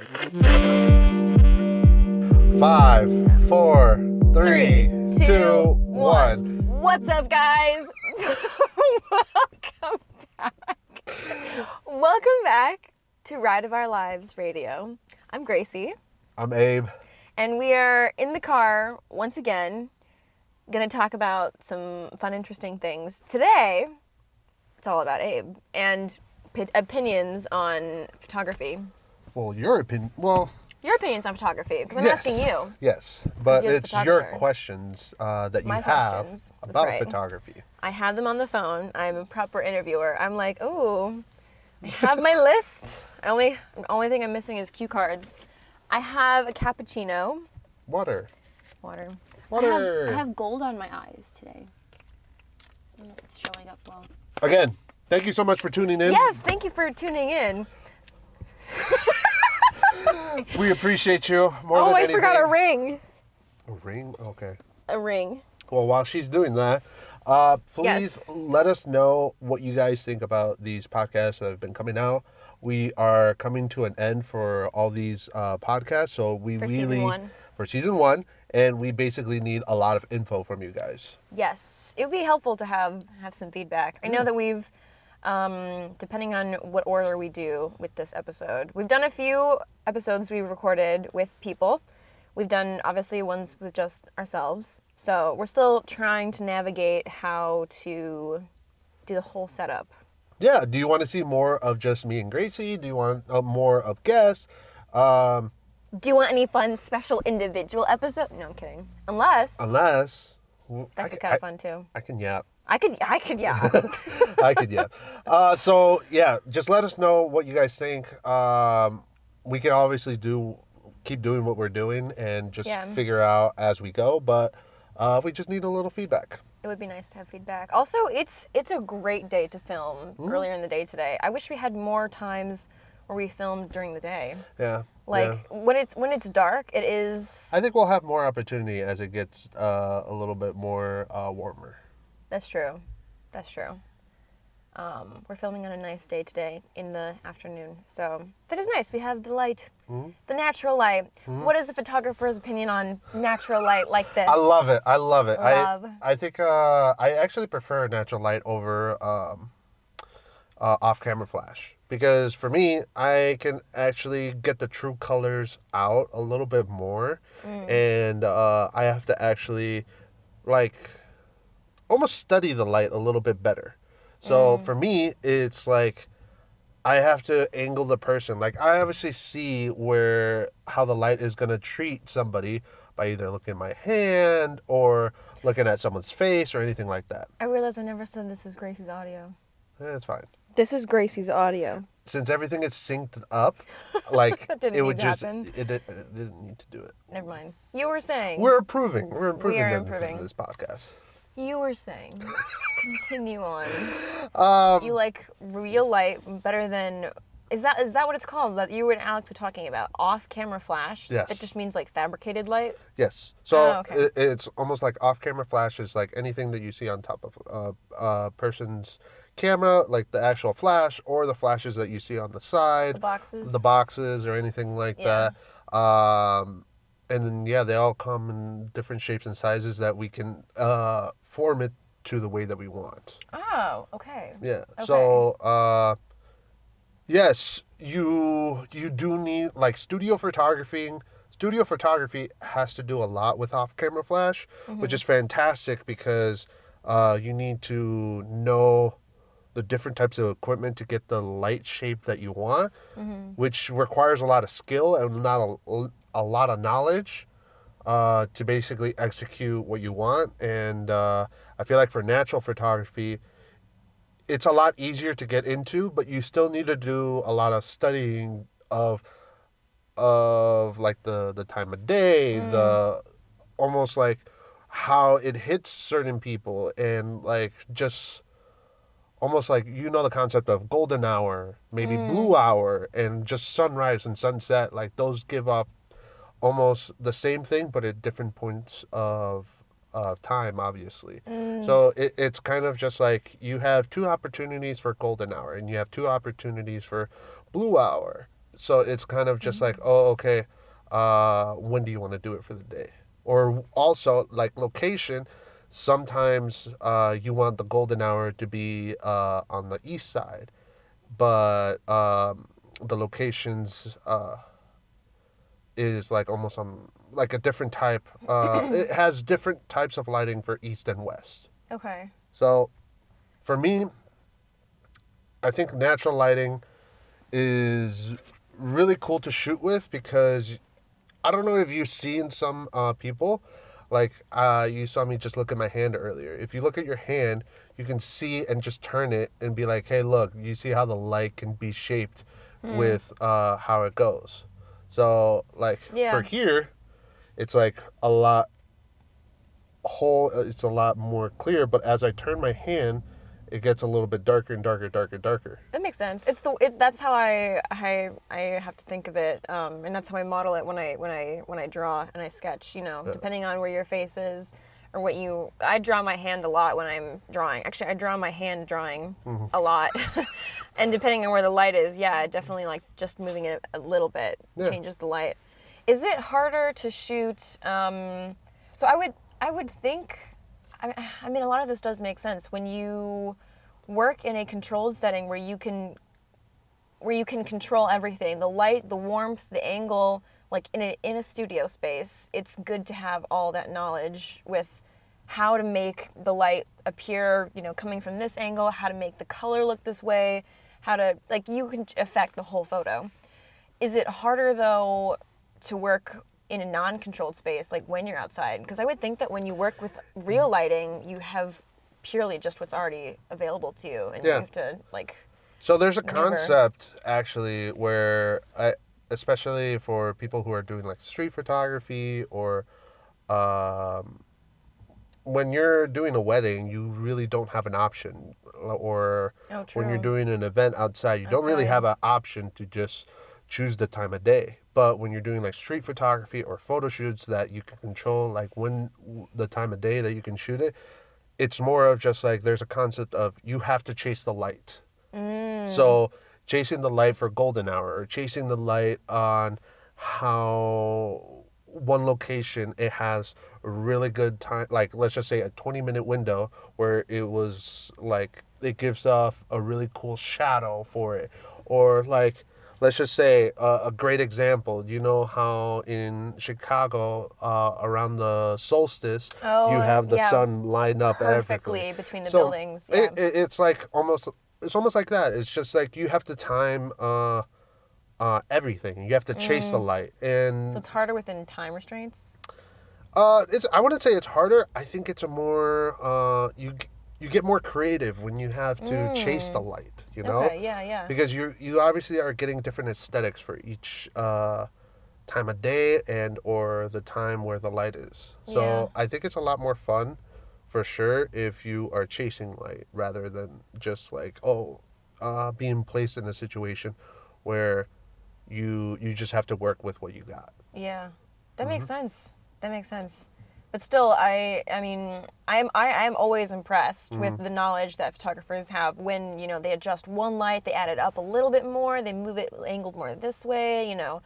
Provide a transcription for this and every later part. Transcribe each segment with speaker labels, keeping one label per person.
Speaker 1: 5, 4, 3, 2,
Speaker 2: 2,
Speaker 1: 1.
Speaker 2: What's up, guys? Welcome back. Welcome back to Ride of Our Lives Radio. I'm Gracie.
Speaker 1: I'm Abe.
Speaker 2: And we are in the car once again, going to talk about some fun, interesting things. Today, it's all about Abe and opinions on photography.
Speaker 1: Well, your opinion. Well,
Speaker 2: your opinions on photography, because I'm
Speaker 1: yes.
Speaker 2: asking you.
Speaker 1: Yes, but
Speaker 2: you're the
Speaker 1: it's your
Speaker 2: photographer.
Speaker 1: questions that you
Speaker 2: My
Speaker 1: have
Speaker 2: questions. That's
Speaker 1: about
Speaker 2: right.
Speaker 1: photography.
Speaker 2: I have them on the phone. I'm a proper interviewer. I'm like, ooh, I have my list. The only thing I'm missing is cue cards. I have a cappuccino.
Speaker 1: Water.
Speaker 2: Water.
Speaker 3: I have gold on my eyes today. I don't know if it's showing up well.
Speaker 1: Again, thank you so much for tuning in.
Speaker 2: Yes, thank you for tuning in.
Speaker 1: We appreciate you more than anything.
Speaker 2: I forgot a ring.
Speaker 1: A ring? Okay.
Speaker 2: A ring.
Speaker 1: Well, while she's doing that, please let us know what you guys think about these podcasts that have been coming out. We are coming to an end for all these podcasts, so for season one, and we basically need a lot of info from you guys.
Speaker 2: Yes, it would be helpful to have some feedback. I know that we've, depending on what order we do with this episode, we've done a few episodes we've recorded with people. We've done, obviously, ones with just ourselves. So we're still trying to navigate how to do the whole setup.
Speaker 1: Yeah, do you want to see more of just me and Gracie? Do you want more of guests?
Speaker 2: Do you want any fun, special, individual episode? No, I'm kidding. Unless.
Speaker 1: That'd
Speaker 2: be kind of fun, too.
Speaker 1: I can yap.
Speaker 2: I could, yeah.
Speaker 1: I could, yeah. So, yeah, just let us know what you guys think. We can obviously keep doing what we're doing and just figure out as we go, but we just need a little feedback.
Speaker 2: It would be nice to have feedback. Also, it's a great day to film earlier in the day today. I wish we had more times where we filmed during the day.
Speaker 1: Yeah.
Speaker 2: When it's dark, it is.
Speaker 1: I think we'll have more opportunity as it gets a little bit more warmer.
Speaker 2: That's true. We're filming on a nice day today in the afternoon, so that is nice. We have the light, the natural light. What is a photographer's opinion on natural light like this?
Speaker 1: I love it.
Speaker 2: Love.
Speaker 1: I think I actually prefer natural light over off-camera flash, because for me, I can actually get the true colors out a little bit more, and I have to actually almost study the light a little bit better. So for me, it's like I have to angle the person. Like, I obviously see how the light is going to treat somebody by either looking at my hand or looking at someone's face or anything like that.
Speaker 2: I realize I never said this is Gracie's audio.
Speaker 1: It's fine.
Speaker 2: This is Gracie's audio.
Speaker 1: Since everything is synced up, like
Speaker 2: That didn't
Speaker 1: it
Speaker 2: need
Speaker 1: would
Speaker 2: to
Speaker 1: just
Speaker 2: happen.
Speaker 1: it didn't need to do it.
Speaker 2: Never mind. You were saying.
Speaker 1: We're improving. We're improving.
Speaker 2: We are improving.
Speaker 1: This podcast.
Speaker 2: You were saying. Continue on. You like real light better than. Is that what it's called that you and Alex were talking about? Off-camera flash?
Speaker 1: Yes.
Speaker 2: It just means like fabricated light?
Speaker 1: Yes. So
Speaker 2: okay.
Speaker 1: it's almost like off-camera flash is like anything that you see on top of a person's camera, like the actual flash, or the flashes that you see on the side.
Speaker 2: The boxes.
Speaker 1: Or anything like that. And then, they all come in different shapes and sizes that we can form it to the way that we want.
Speaker 2: Oh, okay.
Speaker 1: Yeah.
Speaker 2: Okay.
Speaker 1: So, yes, you do need, like, studio photography. Studio photography has to do a lot with off-camera flash, which is fantastic because you need to know the different types of equipment to get the light shape that you want, which requires a lot of skill and not a lot of knowledge to basically execute what you want. And I feel like for natural photography, it's a lot easier to get into, but you still need to do a lot of studying of like the time of day, the almost like how it hits certain people, and like just almost like, the concept of golden hour, maybe blue hour, and just sunrise and sunset. Like, those give off almost the same thing, but at different points of time, obviously. So it's kind of just like you have two opportunities for golden hour, and you have two opportunities for blue hour. So it's kind of just like, oh, okay, when do you want to do it for the day? Or also, like location, sometimes you want the golden hour to be on the east side, but the locations is like almost on like a different type. It has different types of lighting for east and west.
Speaker 2: Okay.
Speaker 1: So for me, I think natural lighting is really cool to shoot with because I don't know if you've seen some people, like you saw me just look at my hand earlier. If you look at your hand, you can see and just turn it and be like, hey, look, you see how the light can be shaped with how it goes. So, like for
Speaker 2: Yeah.
Speaker 1: here, it's like a lot it's a lot more clear, but as I turn my hand, it gets a little bit darker and darker, darker, darker.
Speaker 2: That makes sense. That's how I have to think of it, and that's how I model it when I draw and I sketch. You know, depending on where your face is, or what you. I draw my hand a lot when I'm drawing. Actually, I draw my hand drawing a lot, and depending on where the light is, yeah, it definitely like just moving it a little bit changes the light. Is it harder to shoot? So I would think. I mean, a lot of this does make sense when you work in a controlled setting where you can control everything, the light, the warmth, the angle, like in a studio space. It's good to have all that knowledge with how to make the light appear, you know, coming from this angle, how to make the color look this way, how to like you can affect the whole photo. Is it harder though to work in a non-controlled space, like when you're outside? Because I would think that when you work with real lighting, you have purely just what's already available to you, and you have to like.
Speaker 1: So there's a
Speaker 2: maneuver.
Speaker 1: concept actually where especially for people who are doing like street photography or when you're doing a wedding, you really don't have an option, or when you're doing an event outside, you don't really have an option to just choose the time of day. But when you're doing like street photography or photo shoots that you can control, like when the time of day that you can shoot it, it's more of just like there's a concept of you have to chase the light. So chasing the light for golden hour, or chasing the light on how one location it has a really good time, like let's just say a 20-minute window where it was like it gives off a really cool shadow for it, or like let's just say a great example. You know how in Chicago around the solstice you have the sun line up
Speaker 2: perfectly between the
Speaker 1: so
Speaker 2: buildings. Yeah.
Speaker 1: It's like almost like that. It's just like you have to time everything. You have to chase the light, and
Speaker 2: So it's harder within time restraints.
Speaker 1: it's I wouldn't say it's harder. I think it's a more you get more creative when you have to chase the light. You know,
Speaker 2: Okay. Yeah. Yeah.
Speaker 1: because you obviously are getting different aesthetics for each time of day and or the time where the light is. So
Speaker 2: Yeah.
Speaker 1: I think it's a lot more fun for sure if you are chasing light rather than just like being placed in a situation where you just have to work with what you got.
Speaker 2: Yeah. That makes sense. That makes sense. But still, I mean, I'm always impressed with the knowledge that photographers have when, you know, they adjust one light, they add it up a little bit more, they move it angled more this way, you know.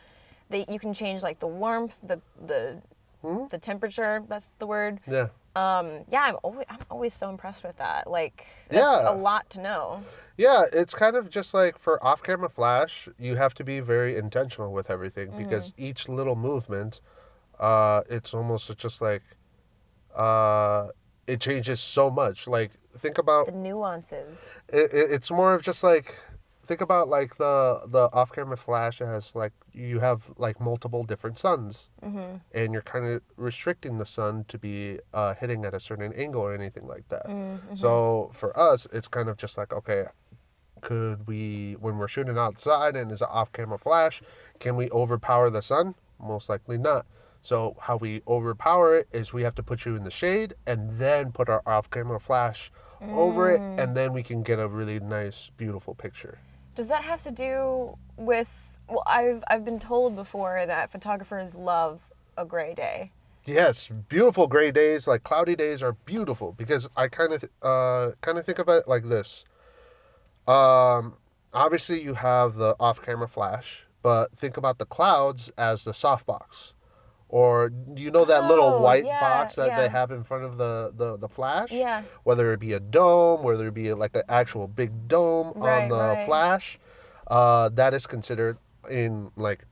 Speaker 2: You can change like the warmth, the temperature, that's the word.
Speaker 1: Yeah.
Speaker 2: Yeah, I'm always so impressed with that. Like that's a lot to know.
Speaker 1: Yeah, it's kind of just like for off-camera flash, you have to be very intentional with everything because each little movement, it's almost just like it changes so much. Like think about
Speaker 2: The nuances.
Speaker 1: it's more of just like think about like the off-camera flash as like you have like multiple different suns, and you're kind of restricting the sun to be hitting at a certain angle or anything like that. So for us, it's kind of just like, okay, could we, when we're shooting outside and it's an off-camera flash, can we overpower the sun? Most likely not. So how we overpower it is we have to put you in the shade and then put our off-camera flash over it, and then we can get a really nice, beautiful picture.
Speaker 2: Does that have to do with? Well, I've been told before that photographers love a gray day.
Speaker 1: Yes, beautiful gray days, like cloudy days, are beautiful because I kind of think of it like this. Obviously, you have the off-camera flash, but think about the clouds as the softbox. Or you know that little
Speaker 2: Oh,
Speaker 1: white
Speaker 2: yeah,
Speaker 1: box that they
Speaker 2: yeah,
Speaker 1: have in front of the flash?
Speaker 2: yeah.
Speaker 1: Whether it be a dome, whether it be like an actual big dome on
Speaker 2: Right,
Speaker 1: the
Speaker 2: right.
Speaker 1: flash, that is considered in like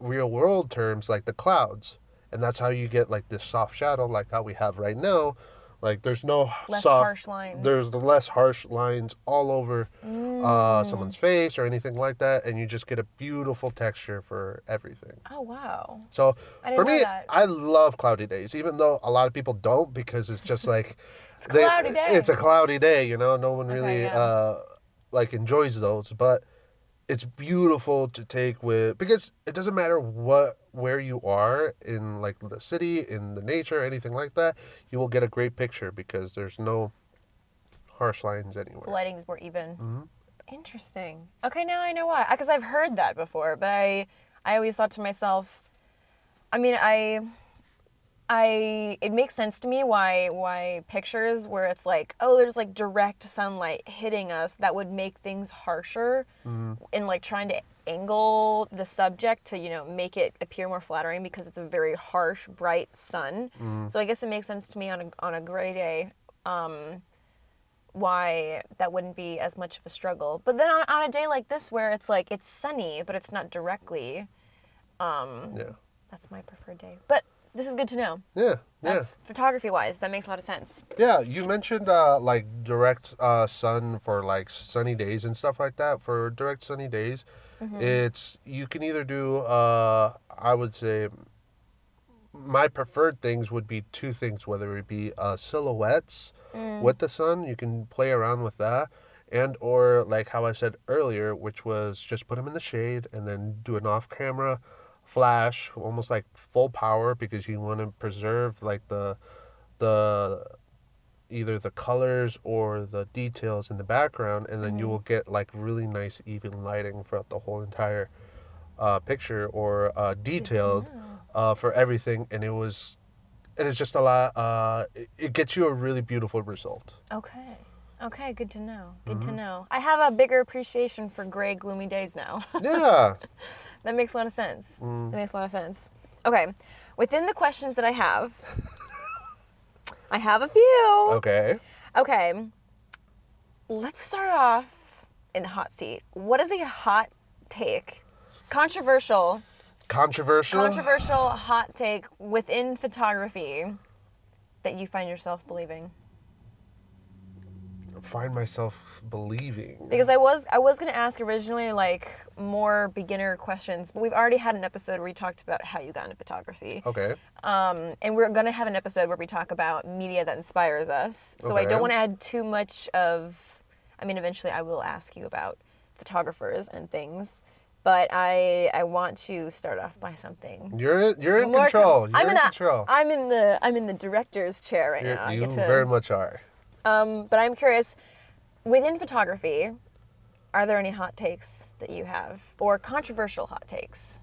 Speaker 1: real world terms like the clouds. And that's how you get like this soft shadow like how we have right now. Like
Speaker 2: Less harsh lines.
Speaker 1: there's the less harsh lines all over
Speaker 2: Mm.
Speaker 1: someone's face or anything like that, and you just get a beautiful texture for everything.
Speaker 2: Oh, wow.
Speaker 1: So
Speaker 2: I
Speaker 1: for
Speaker 2: didn't know
Speaker 1: me,
Speaker 2: that.
Speaker 1: I love cloudy days, even though a lot of people don't because it's just like
Speaker 2: It's a cloudy day.
Speaker 1: it's a cloudy day, you know. No one
Speaker 2: Okay,
Speaker 1: really
Speaker 2: yeah.
Speaker 1: like enjoys those, but it's beautiful to take with because it doesn't matter where you are in like the city, in the nature, anything like that, you will get a great picture because there's no harsh lines
Speaker 2: The
Speaker 1: anywhere.
Speaker 2: lighting's more even.
Speaker 1: Hmm.
Speaker 2: Interesting. Okay, now I know why. Because I've heard that before, but I always thought to myself, I mean, it makes sense to me why pictures where it's like, oh, there's like direct sunlight hitting us that would make things harsher in like trying to angle the subject to, make it appear more flattering because it's a very harsh, bright sun. So I guess it makes sense to me on a gray day. Why that wouldn't be as much of a struggle. But then on a day like this where it's like it's sunny but it's not directly,
Speaker 1: Yeah,
Speaker 2: that's my preferred day. But this is good to know.
Speaker 1: yeah, yeah.
Speaker 2: That's photography wise, that makes a lot of sense.
Speaker 1: Yeah, you mentioned like direct sun for like sunny days and stuff like that. For direct sunny days, it's you can either do I would say my preferred things would be two things, whether it be silhouettes with the sun, you can play around with that, and or like how I said earlier, which was just put them in the shade and then do an off-camera flash, almost like full power because you want to preserve like the either the colors or the details in the background, and then you will get like really nice even lighting throughout the whole entire picture or
Speaker 2: Good to
Speaker 1: detailed
Speaker 2: know.
Speaker 1: for everything, and it is just a lot. It gets you a really beautiful result.
Speaker 2: Okay. Okay, good to know. Good to know. I have a bigger appreciation for gray, gloomy days now.
Speaker 1: Yeah.
Speaker 2: That makes a lot of sense. That makes a lot of sense. Okay. Within the questions that I have a few.
Speaker 1: Okay.
Speaker 2: Okay. Let's start off in the hot seat. What is a hot take? Controversial
Speaker 1: Controversial.
Speaker 2: hot take within photography that you find yourself believing.
Speaker 1: Find myself believing.
Speaker 2: Because I was going to ask originally like more beginner questions, but we've already had an episode where we talked about how you got into photography.
Speaker 1: Okay.
Speaker 2: And we're going to have an episode where we talk about media that inspires us. So I
Speaker 1: Okay.
Speaker 2: don't want to add too much of, I mean, eventually I will ask you about photographers and things, but I want to start off by something.
Speaker 1: You're in
Speaker 2: more
Speaker 1: control. You're
Speaker 2: I'm
Speaker 1: in control.
Speaker 2: I'm in the director's chair right now. I
Speaker 1: You
Speaker 2: get to,
Speaker 1: very much are.
Speaker 2: but I'm curious, within photography, are there any hot takes that you have? Or controversial hot takes?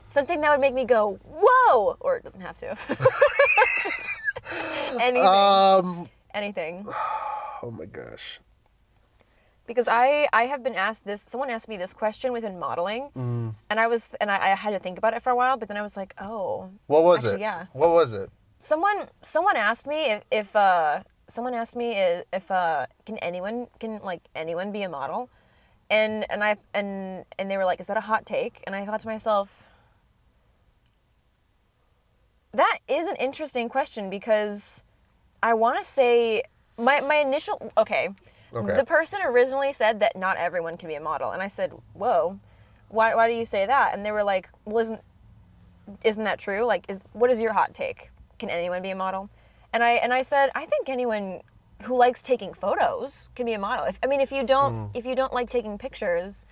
Speaker 2: Something that would make me go, whoa! Or it doesn't have to. Just anything. Anything.
Speaker 1: Oh my gosh.
Speaker 2: Because I have been asked this, someone asked me this question within modeling, and I had to think about it for a while, but then I was like, oh.
Speaker 1: What was
Speaker 2: actually,
Speaker 1: it?
Speaker 2: Yeah.
Speaker 1: What was it?
Speaker 2: Someone asked me if can anyone be a model, and they were like, is that a hot take? And I thought to myself, that is an interesting question because I want to say my initial okay.
Speaker 1: Okay.
Speaker 2: The person originally said that not everyone can be a model, and I said, whoa, why do you say that? And they were like, well, isn't that true? Like, what is your hot take? Can anyone be a model? And I said, I think anyone who likes taking photos can be a model. If you don't like taking pictures,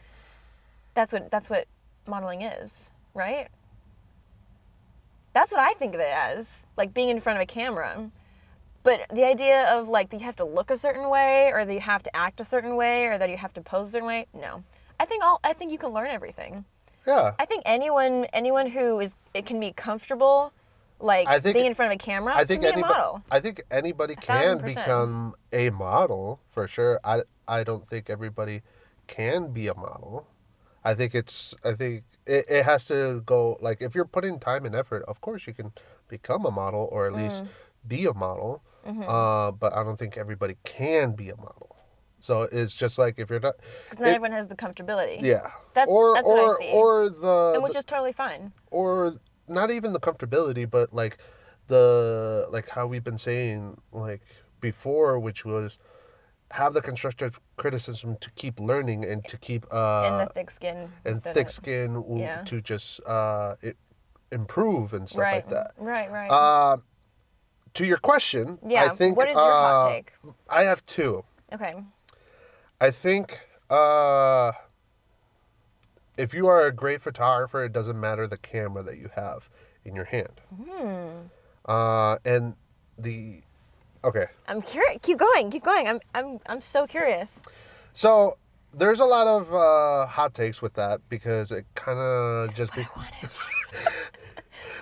Speaker 2: that's what modeling is, right? That's what I think of it as, like being in front of a camera. But the idea of like that you have to look a certain way, or that you have to act a certain way, or that you have to pose a certain way, no. I think you can learn everything.
Speaker 1: Yeah.
Speaker 2: I think anyone who it can be comfortable, like being in front of a camera, can be a model.
Speaker 1: I think anybody can become a model for sure. I don't think everybody can be a model. I think it has to go, like, if you're putting time and effort, of course you can become a model or at least be a model. But I don't think everybody can be a model. So it's just like if you're not,
Speaker 2: Because not everyone has the comfortability.
Speaker 1: yeah,
Speaker 2: That's what I see.
Speaker 1: or
Speaker 2: And which is totally fine.
Speaker 1: or not even the comfortability, but like like how we've been saying like before, which was have the constructive criticism to keep learning and to keep
Speaker 2: And the thick skin.
Speaker 1: and
Speaker 2: within
Speaker 1: thick
Speaker 2: it.
Speaker 1: skin
Speaker 2: Yeah.
Speaker 1: to just improve and stuff
Speaker 2: Right.
Speaker 1: like that.
Speaker 2: Right.
Speaker 1: To your question,
Speaker 2: Yeah.
Speaker 1: I think
Speaker 2: What is your hot take?
Speaker 1: I have two.
Speaker 2: Okay.
Speaker 1: I think if you are a great photographer, it doesn't matter the camera that you have in your hand. And the okay.
Speaker 2: I'm curious. Keep going. Keep going. I'm so curious.
Speaker 1: So there's a lot of hot takes with that because it kind of just
Speaker 2: I wanted.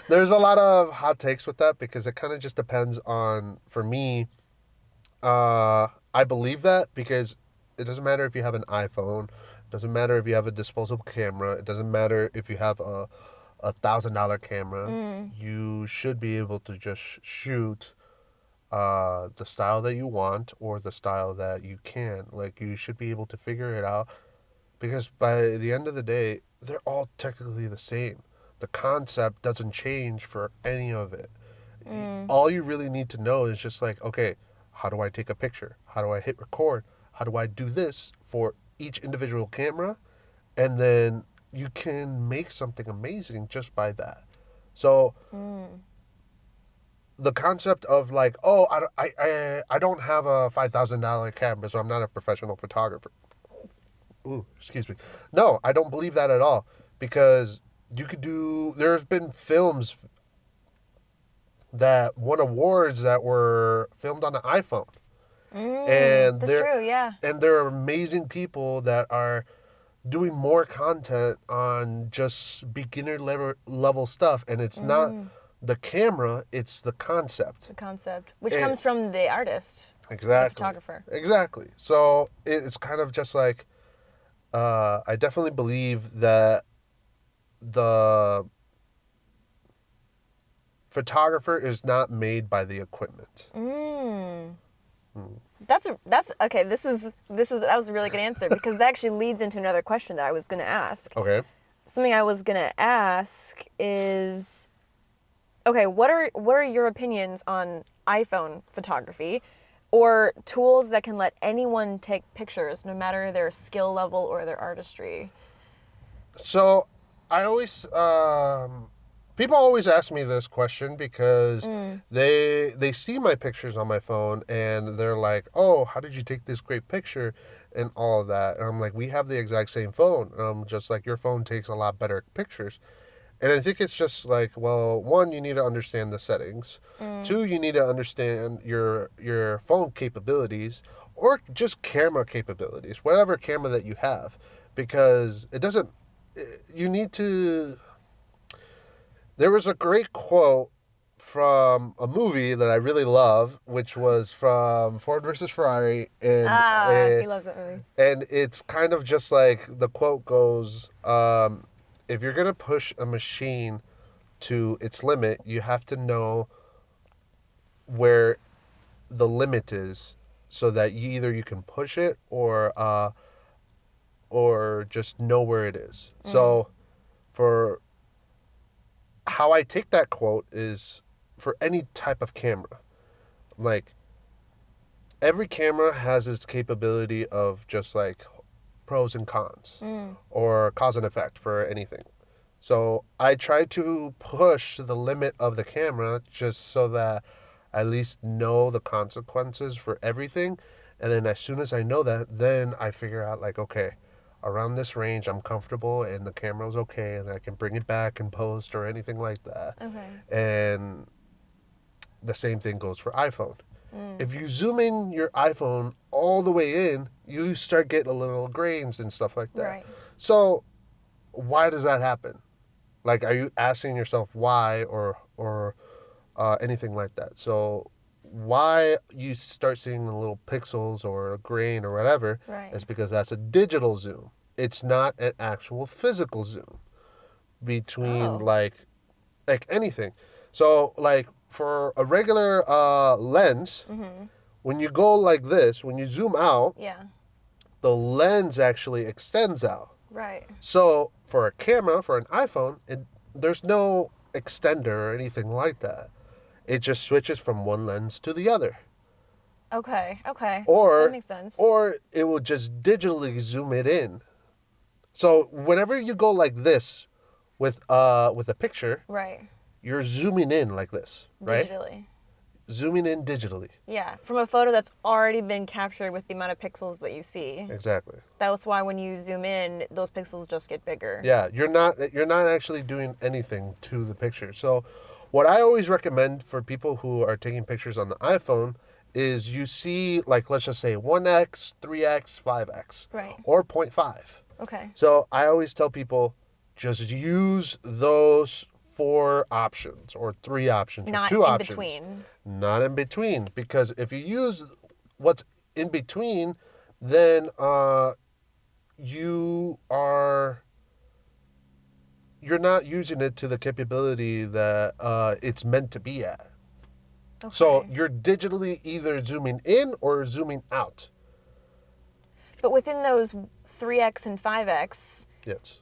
Speaker 1: there's a lot of hot takes with that because it kind of just depends on, for me, I believe that because it doesn't matter if you have an iPhone, it doesn't matter if you have a disposable camera, it doesn't matter if you have a $1,000 camera. You should be able to just shoot the style that you want or the style that you can. Like, you should be able to figure it out because by the end of the day, they're all technically the same. The concept doesn't change for any of it. All you really need to know is just like, okay, how do I take a picture? How do I hit record? How do I do this for each individual camera? And then you can make something amazing just by that. So the concept of like, oh, I don't have a $5,000 camera, so I'm not a professional photographer. Ooh, excuse me. No, I don't believe that at all because you could do. There's been films that won awards that were filmed on an iPhone, and
Speaker 2: That's true. Yeah.
Speaker 1: and there are amazing people that are doing more content on just beginner level stuff, and it's not the camera, it's the concept.
Speaker 2: The concept, which comes from the artist,
Speaker 1: Exactly.
Speaker 2: the photographer.
Speaker 1: Exactly. So it's kind of just like I definitely believe that the photographer is not made by the equipment.
Speaker 2: That's okay. That was a really good answer because that actually leads into another question that I was going to ask.
Speaker 1: Okay.
Speaker 2: Something I was going to ask is, okay, what are your opinions on iPhone photography or tools that can let anyone take pictures no matter their skill level or their artistry?
Speaker 1: So I always people always ask me this question because they see my pictures on my phone and they're like, "Oh, how did you take this great picture?" and all of that. And I'm like, "We have the exact same phone." Just like your phone takes a lot better pictures. And I think it's just like, well, one, you need to understand the settings. Two, you need to understand your phone capabilities or just camera capabilities, whatever camera that you have, because it doesn't. You need to. There was a great quote from a movie that I really love, which was from Ford versus Ferrari, and
Speaker 2: He loves that movie.
Speaker 1: and it's kind of just like the quote goes, if you're gonna push a machine to its limit, you have to know where the limit is, so that you can push it or just know where it is. So for how I take that quote is for any type of camera. Like, every camera has its capability of just like pros and cons or cause and effect for anything. So I try to push the limit of the camera just so that I at least know the consequences for everything. And then as soon as I know that, then I figure out like, okay, around this range I'm comfortable and the camera's okay and I can bring it back and post or anything like that.
Speaker 2: Okay.
Speaker 1: And the same thing goes for iPhone. If you zoom in your iPhone all the way in, you start getting a little grains and stuff like that.
Speaker 2: Right.
Speaker 1: So why does that happen? Like, are you asking yourself why or anything like that? So why you start seeing the little pixels or a grain or whatever
Speaker 2: Right.
Speaker 1: is because that's a digital zoom. it's not an actual physical zoom between
Speaker 2: Oh.
Speaker 1: like anything. So like for a regular lens, when you go like this, when you zoom out,
Speaker 2: Yeah.
Speaker 1: the lens actually extends out.
Speaker 2: Right.
Speaker 1: So for a camera, for an iPhone, there's no extender or anything like that. It just switches from one lens to the other.
Speaker 2: Okay. Okay. That
Speaker 1: Or
Speaker 2: makes sense.
Speaker 1: or it will just digitally zoom it in. So whenever you go like this with a picture,
Speaker 2: Right.
Speaker 1: you're zooming in like this, right?
Speaker 2: Digitally.
Speaker 1: Zooming in digitally.
Speaker 2: Yeah. From a photo that's already been captured with the amount of pixels that you see.
Speaker 1: Exactly.
Speaker 2: That's why when you zoom in, those pixels just get bigger.
Speaker 1: Yeah, you're not actually doing anything to the picture. So what I always recommend for people who are taking pictures on the iPhone is you see like let's just say 1x, 3x, 5x
Speaker 2: Right.
Speaker 1: or 0.5.
Speaker 2: Okay.
Speaker 1: So I always tell people just use those 4 options or 3 options
Speaker 2: Not
Speaker 1: or 2
Speaker 2: in
Speaker 1: options.
Speaker 2: between.
Speaker 1: Not in between, because if you use what's in between, then you are you're not using it to the capability that it's meant to be at.
Speaker 2: Okay.
Speaker 1: So you're digitally either zooming in or zooming out.
Speaker 2: But within those 3x and 5x,
Speaker 1: Yes.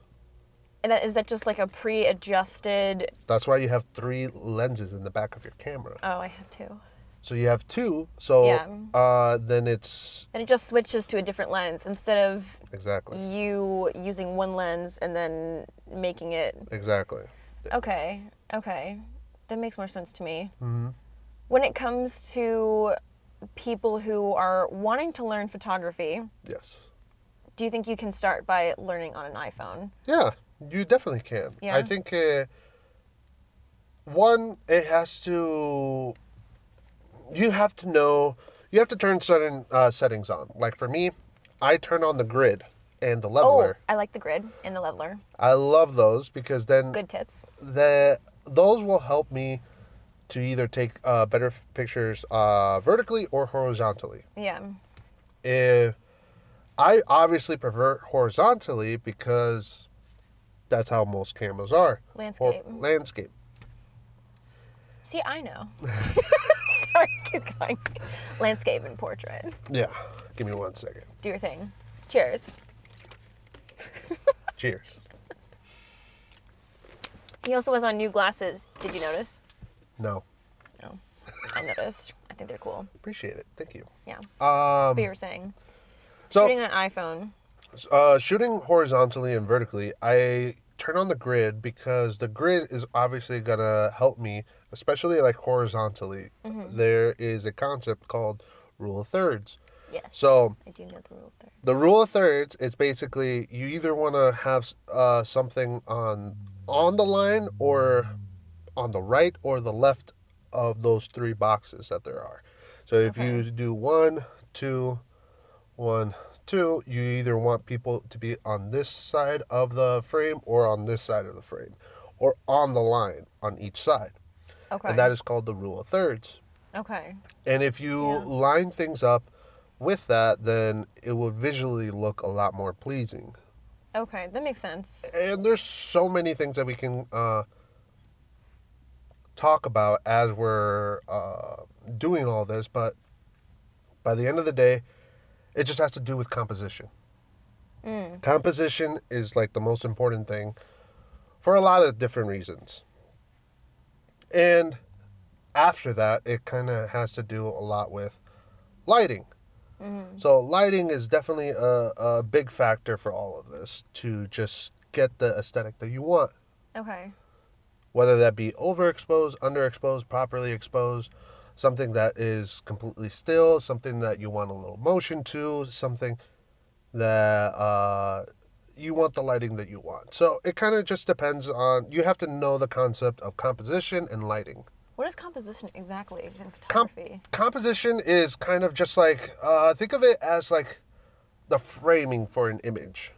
Speaker 2: is that just like a pre-adjusted?
Speaker 1: That's why you have 3 lenses in the back of your camera.
Speaker 2: Oh, I have two.
Speaker 1: So you have 2. So
Speaker 2: Yeah.
Speaker 1: then it's
Speaker 2: And it just switches to a different lens instead of
Speaker 1: exactly.
Speaker 2: you using one lens and then making it.
Speaker 1: Exactly.
Speaker 2: Okay. Okay. That makes more sense to me.
Speaker 1: Mm-hmm.
Speaker 2: When it comes to people who are wanting to learn photography,
Speaker 1: Yes.
Speaker 2: do you think you can start by learning on an iPhone?
Speaker 1: Yeah, you definitely can.
Speaker 2: Yeah.
Speaker 1: I think one, it has to. You have to know. You have to turn certain settings on. Like for me, I turn on the grid and the
Speaker 2: Oh,
Speaker 1: leveler.
Speaker 2: I like the grid and the leveler.
Speaker 1: I love those because then
Speaker 2: Good tips.
Speaker 1: those will help me to either take better pictures vertically or horizontally.
Speaker 2: Yeah.
Speaker 1: If I obviously prefer horizontally because that's how most cameras are.
Speaker 2: Landscape.
Speaker 1: Landscape.
Speaker 2: See, I know. Sorry, keep going. Landscape and portrait.
Speaker 1: Yeah. Give me 1 second.
Speaker 2: Do your thing. Cheers.
Speaker 1: Cheers.
Speaker 2: He also has on new glasses. Did you notice?
Speaker 1: No.
Speaker 2: No. I noticed. I think they're cool.
Speaker 1: Appreciate it. Thank you.
Speaker 2: Yeah. But you were saying.
Speaker 1: So
Speaker 2: Shooting on an iPhone.
Speaker 1: shooting horizontally and vertically, I turn on the grid because the grid is obviously gonna help me, especially like horizontally. There is a concept called rule of thirds.
Speaker 2: Yes.
Speaker 1: So
Speaker 2: I do know the rule there.
Speaker 1: the rule of thirds is basically you either want to have something on the line or on the right or the left of those 3 boxes that there are. So if
Speaker 2: Okay.
Speaker 1: you do 1, 2, 1, 2, you either want people to be on this side of the frame or on this side of the frame or on the line on each side.
Speaker 2: Okay.
Speaker 1: And that is called the rule of thirds.
Speaker 2: Okay.
Speaker 1: And if you
Speaker 2: Yeah.
Speaker 1: line things up with that, then it will visually look a lot more pleasing.
Speaker 2: Okay. That makes sense.
Speaker 1: And there's so many things that we can talk about as we're doing all this, but by the end of the day, it just has to do with composition. Composition is like the most important thing for a lot of different reasons. And after that, it kind of has to do a lot with lighting. So lighting is definitely a big factor for all of this to just get the aesthetic that you want.
Speaker 2: Okay.
Speaker 1: Whether that be overexposed, underexposed, properly exposed, something that is completely still, something that you want a little motion to, something that you want the lighting that you want. So it kind of just depends on, you have to know the concept of composition and lighting.
Speaker 2: What is composition exactly in photography?
Speaker 1: Composition is kind of just like, think of it as like the framing for an image.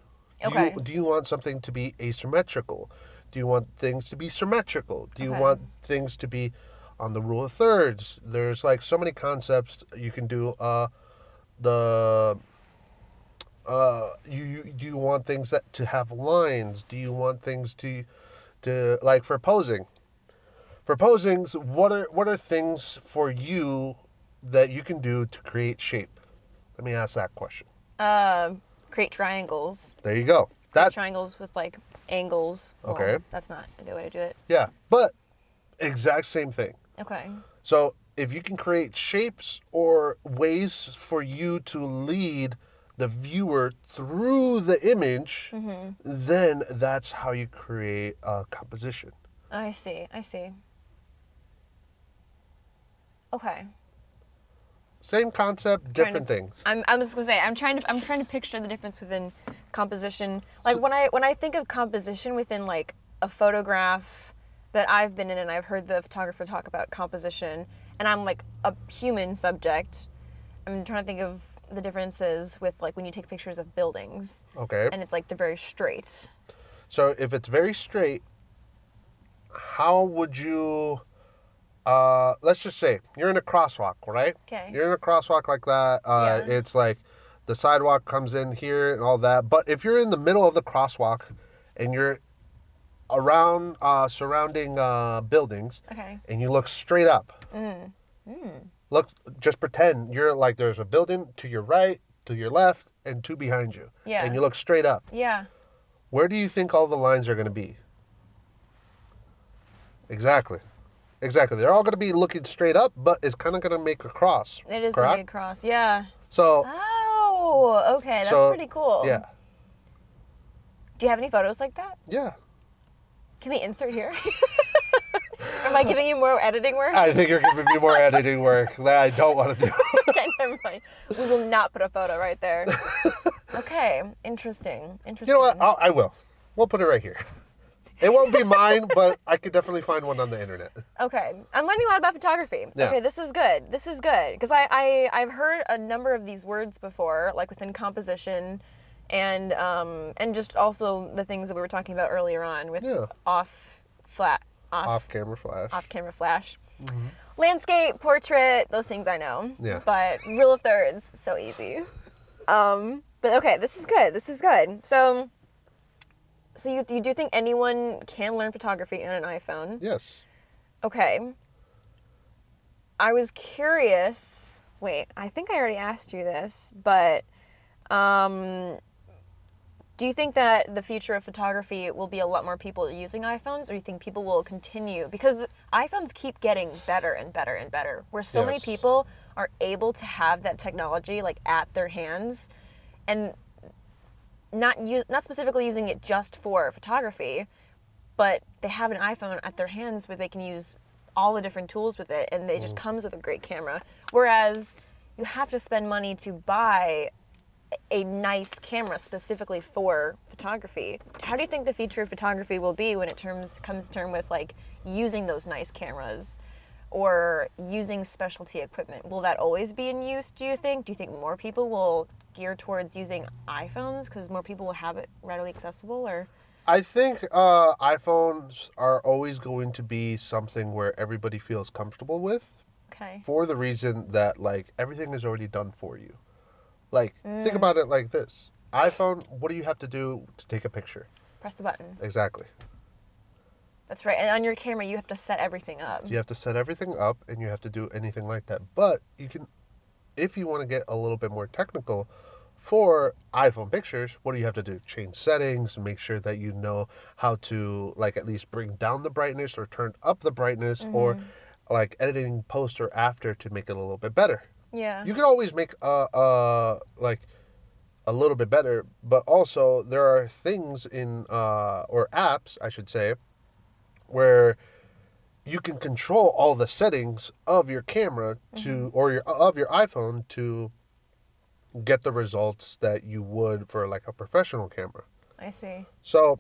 Speaker 2: Okay.
Speaker 1: Do you want something to be asymmetrical? Do you want things to be symmetrical? Do you
Speaker 2: Okay.
Speaker 1: want things to be on the rule of thirds? There's like so many concepts you can do. The Do you want things that to have lines? Do you want things to like for posing? For posings, what are things for you that you can do to create shape? Let me ask that question.
Speaker 2: Create triangles.
Speaker 1: There you go.
Speaker 2: Create
Speaker 1: That
Speaker 2: triangles with like angles. Well,
Speaker 1: okay.
Speaker 2: that's not a good way to do it.
Speaker 1: Yeah, but exact same thing.
Speaker 2: Okay.
Speaker 1: So if you can create shapes or ways for you to lead the viewer through the image, then that's how you create a composition.
Speaker 2: I see. I see. Okay.
Speaker 1: Same concept, different things.
Speaker 2: I'm just gonna say I'm trying to picture the difference within composition. Like when I think of composition within like a photograph that I've been in and I've heard the photographer talk about composition and I'm like a human subject. I'm trying to think of the differences with like when you take pictures of buildings.
Speaker 1: Okay.
Speaker 2: And it's like they're very straight.
Speaker 1: So if it's very straight, how would you let's just say you're in a crosswalk, right?
Speaker 2: Okay.
Speaker 1: You're in a crosswalk like that.
Speaker 2: Yeah.
Speaker 1: It's like the sidewalk comes in here and all that. But if you're in the middle of the crosswalk and you're around surrounding buildings,
Speaker 2: Okay.
Speaker 1: and you look straight up. Look, just pretend you're like there's a building to your right, to your left, and two behind you.
Speaker 2: Yeah.
Speaker 1: And you look straight up.
Speaker 2: Yeah.
Speaker 1: Where do you think all the lines are going to be? Exactly. Exactly. They're all going to be looking straight up, but it's kind of going to make a cross.
Speaker 2: It is
Speaker 1: correct?
Speaker 2: gonna be a cross. Yeah.
Speaker 1: So,
Speaker 2: Oh, okay. That's pretty cool.
Speaker 1: yeah.
Speaker 2: Do you have any photos like that?
Speaker 1: Yeah.
Speaker 2: Can we insert here? Am I giving you more editing work?
Speaker 1: I think you're giving me more editing work that I don't want to do.
Speaker 2: Okay, never mind. We will not put a photo right there. Okay, interesting. Interesting.
Speaker 1: You know what? I will. We'll put it right here. It won't be mine, but I could definitely find one on the internet.
Speaker 2: Okay, I'm learning a lot about photography.
Speaker 1: Yeah.
Speaker 2: Okay, this is good. This is good because I've heard a number of these words before, like within composition, and just also the things that we were talking about earlier on with
Speaker 1: Yeah. Off-camera flash.
Speaker 2: off-camera flash. Landscape, portrait, those things I know.
Speaker 1: Yeah.
Speaker 2: But rule of thirds, so easy. But okay, this is good. This is good. So you do think anyone can learn photography on an iPhone?
Speaker 1: Yes.
Speaker 2: Okay. I was curious. Wait, I think I already asked you this, but do you think that the future of photography will be a lot more people using iPhones, or do you think people will continue? Because the iPhones keep getting better and better and better, where so many
Speaker 1: Yes.
Speaker 2: people are able to have that technology like at their hands, and not specifically using it just for photography, but they have an iPhone at their hands where they can use all the different tools with it, and it just comes with a great camera. Whereas you have to spend money to buy a nice camera specifically for photography. How do you think the future of photography will be when it comes to term with like using those nice cameras or using specialty equipment? Will that always be in use, do you think? Do you think more people will gear towards using iPhones because more people will have it readily accessible, or?
Speaker 1: I think iPhones are always going to be something where everybody feels comfortable with,
Speaker 2: Okay.
Speaker 1: for the reason that like everything is already done for you. Like think about it like this: iPhone, what do you have to do to take a picture?
Speaker 2: Press the button.
Speaker 1: Exactly.
Speaker 2: That's right. And on your camera, you have to set everything up.
Speaker 1: You have to set everything up, and you have to do anything like that. But you can, if you want to get a little bit more technical, for iPhone pictures, what do you have to do? Change settings, make sure that you know how to like at least bring down the brightness or turn up the brightness, or like editing post or after to make it a little bit better.
Speaker 2: Yeah.
Speaker 1: You can always make like a little bit better, but also there are things in or apps, I should say, where you can control all the settings of your camera to or of your iPhone to get the results that you would for like a professional camera.
Speaker 2: I see.
Speaker 1: So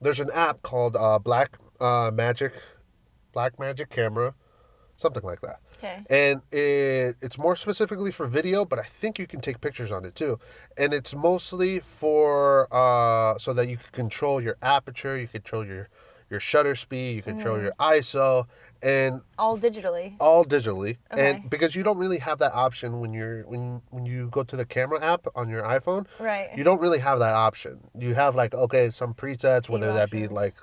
Speaker 1: there's an app called Black Magic Camera, something like that.
Speaker 2: Okay.
Speaker 1: And it's more specifically for video, but I think you can take pictures on it too. And it's mostly for so that you can control your aperture, you control your your shutter speed, you control your ISO, and
Speaker 2: All digitally.
Speaker 1: all digitally.
Speaker 2: Okay.
Speaker 1: And because you don't really have that option when you go to the camera app on your iPhone,
Speaker 2: Right.
Speaker 1: you don't really have that option. You have like, okay, some presets,
Speaker 2: Few
Speaker 1: whether that be
Speaker 2: options.
Speaker 1: like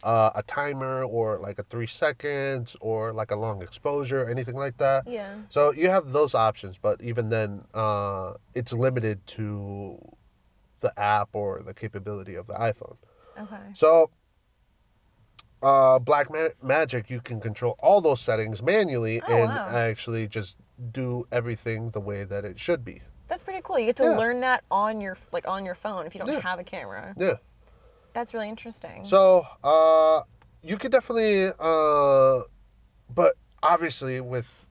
Speaker 1: a timer or like a 3 seconds or like a long exposure, anything like that.
Speaker 2: Yeah.
Speaker 1: So you have those options, but even then, it's limited to the app or the capability of the iPhone.
Speaker 2: Okay.
Speaker 1: So, Magic, you can control all those settings manually
Speaker 2: Oh,
Speaker 1: and
Speaker 2: wow.
Speaker 1: actually just do everything the way that it should be.
Speaker 2: That's pretty cool. You get to
Speaker 1: Yeah.
Speaker 2: learn that on your phone if you don't
Speaker 1: Yeah.
Speaker 2: have a camera.
Speaker 1: Yeah.
Speaker 2: That's really interesting.
Speaker 1: So, you could definitely, but obviously with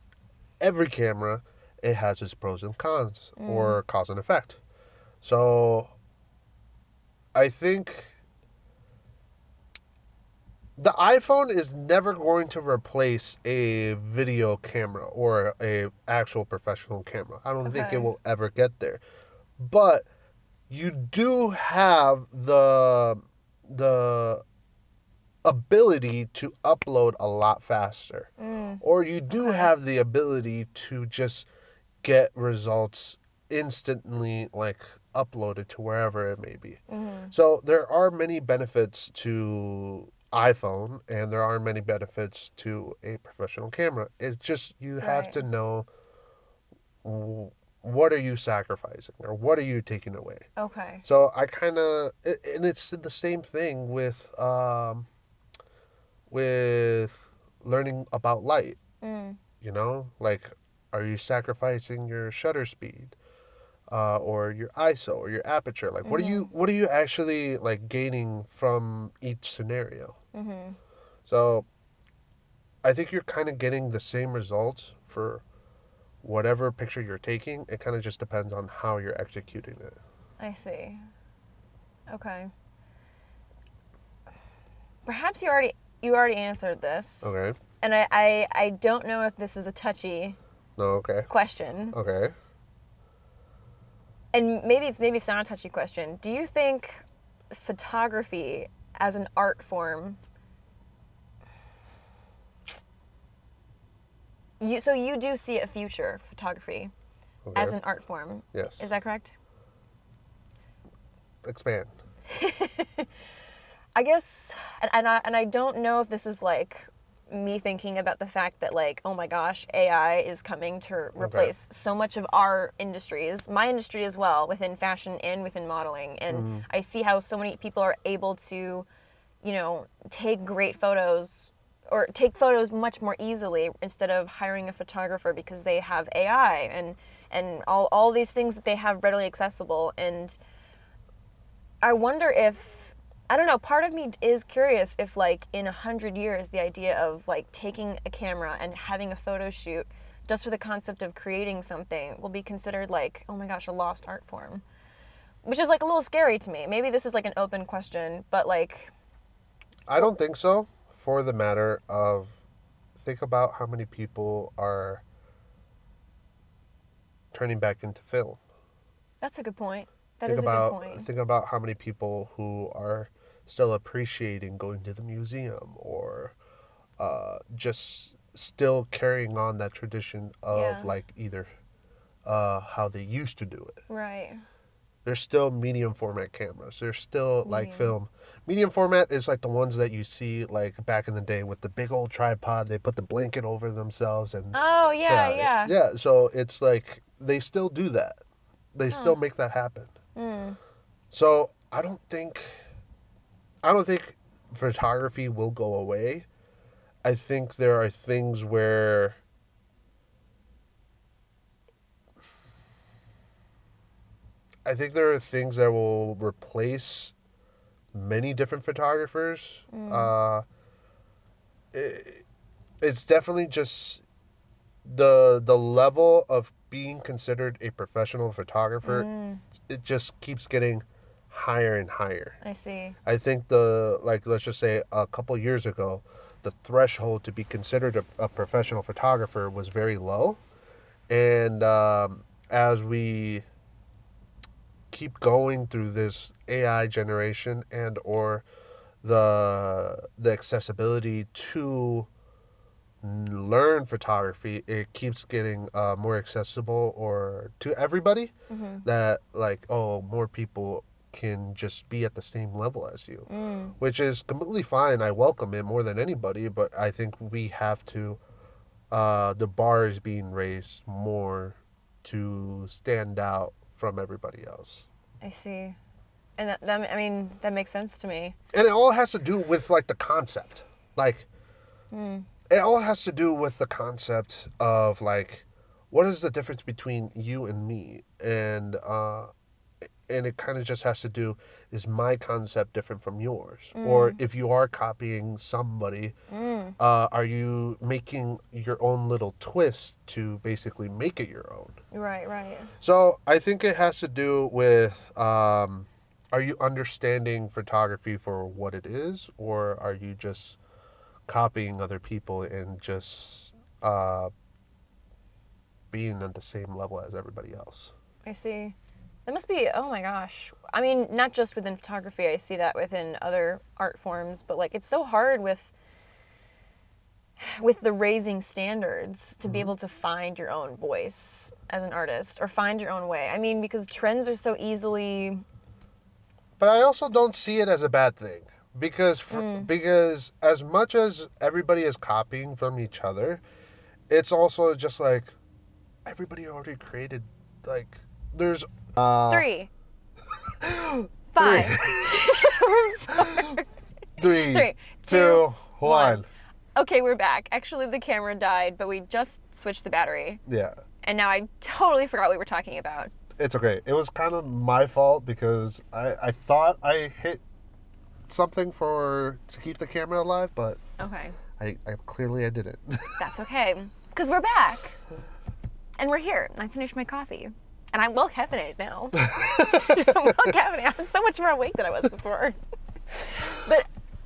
Speaker 1: every camera, it has its pros and cons or cause and effect. So, I think the iPhone is never going to replace a video camera or a actual professional camera. I don't think it
Speaker 2: Okay.
Speaker 1: will ever get there. But you do have the ability to upload a lot faster. Or you do
Speaker 2: Okay.
Speaker 1: have the ability to just get results instantly, like uploaded to wherever it may be. So there are many benefits to iPhone and there are many benefits to a professional camera. It's just you have
Speaker 2: Right.
Speaker 1: to know what are you sacrificing or what are you taking away.
Speaker 2: Okay.
Speaker 1: So I kind of, and it's the same thing with learning about light. You know, like, are you sacrificing your shutter speed, or your ISO or your aperture? Like, what are you actually like gaining from each scenario? So I think you're kind of getting the same results for whatever picture you're taking. It kind of just depends on how you're executing it.
Speaker 2: I see. Okay. Perhaps you already answered this.
Speaker 1: Okay.
Speaker 2: And I don't know if this is a touchy
Speaker 1: No. Okay.
Speaker 2: question.
Speaker 1: Okay.
Speaker 2: And maybe it's not a touchy question. Do you think photography as an art form you do see a future photography
Speaker 1: Okay.
Speaker 2: as an art form?
Speaker 1: Yes.
Speaker 2: Is that correct?
Speaker 1: Expand.
Speaker 2: I guess, and I don't know if this is like me thinking about the fact that like, oh my gosh, AI is coming to replace so much of our industries, my industry as well, within fashion and within modeling. And I see how so many people are able to, take great photos or take photos much more easily instead of hiring a photographer because they have AI and all these things that they have readily accessible. And I wonder if, I don't know, part of me is curious if like in 100 years the idea of like taking a camera and having a photo shoot just for the concept of creating something will be considered like, oh my gosh, a lost art form. Which is like a little scary to me. Maybe this is like an open question, but like,
Speaker 1: I don't think so. For the matter of, think about how many people are turning back into film.
Speaker 2: that's a good point. That
Speaker 1: Think
Speaker 2: is a good
Speaker 1: about
Speaker 2: point.
Speaker 1: think about how many people who are still appreciating going to the museum or just still carrying on that tradition of
Speaker 2: Yeah.
Speaker 1: like either how they used to do it.
Speaker 2: Right.
Speaker 1: There's still medium format cameras. There's still like
Speaker 2: Medium.
Speaker 1: film. Medium format is like the ones that you see like back in the day with the big old tripod. They put the blanket over themselves and
Speaker 2: Oh, yeah.
Speaker 1: yeah. So it's like they still do that. They still make that happen. So I don't think photography will go away. I think there are things where I think there are things that will replace many different photographers. It's definitely just the level of being considered a professional photographer. It just keeps getting higher and higher.
Speaker 2: I see.
Speaker 1: I think let's just say a couple years ago, the threshold to be considered a professional photographer was very low, and as we keep going through this AI generation and or the accessibility to learn photography, it keeps getting more accessible or to everybody. That like, oh, more people can just be at the same level as you, which is completely fine. I welcome it more than anybody, but I think we have to. The bar is being raised more to stand out from everybody else.
Speaker 2: I see. And that I mean, that makes sense to me.
Speaker 1: And it all has to do with like the concept. Like it all has to do with the concept of like what is the difference between you and me, and it kind of just has to do, is my concept different from yours, or if you are copying somebody, are you making your own little twist to basically make it your own?
Speaker 2: Right, right.
Speaker 1: So I think it has to do with, are you understanding photography for what it is, or are you just copying other people and just being at the same level as everybody else?
Speaker 2: I see. That must be, oh my gosh. I mean, not just within photography, I see that within other art forms, but like it's so hard with the raising standards to be able to find your own voice as an artist or find your own way. I mean, because trends are so easily.
Speaker 1: But I also don't see it as a bad thing, because because as much as everybody is copying from each other, it's also just like everybody already created, like there's
Speaker 2: 3, 5,
Speaker 1: three,
Speaker 2: 3,
Speaker 1: 2,
Speaker 2: 2,
Speaker 1: 1.
Speaker 2: Okay, we're back. Actually, the camera died, but we just switched the battery.
Speaker 1: Yeah,
Speaker 2: And now I totally forgot what we were talking about.
Speaker 1: it's okay. It was kind of my fault because I thought I hit something to keep the camera alive, but
Speaker 2: Okay.
Speaker 1: I clearly I didn't.
Speaker 2: That's okay. Because we're back. And we're here. And I finished my coffee. And I'm well caffeinated now. I'm well caffeinated. I'm so much more awake than I was before. But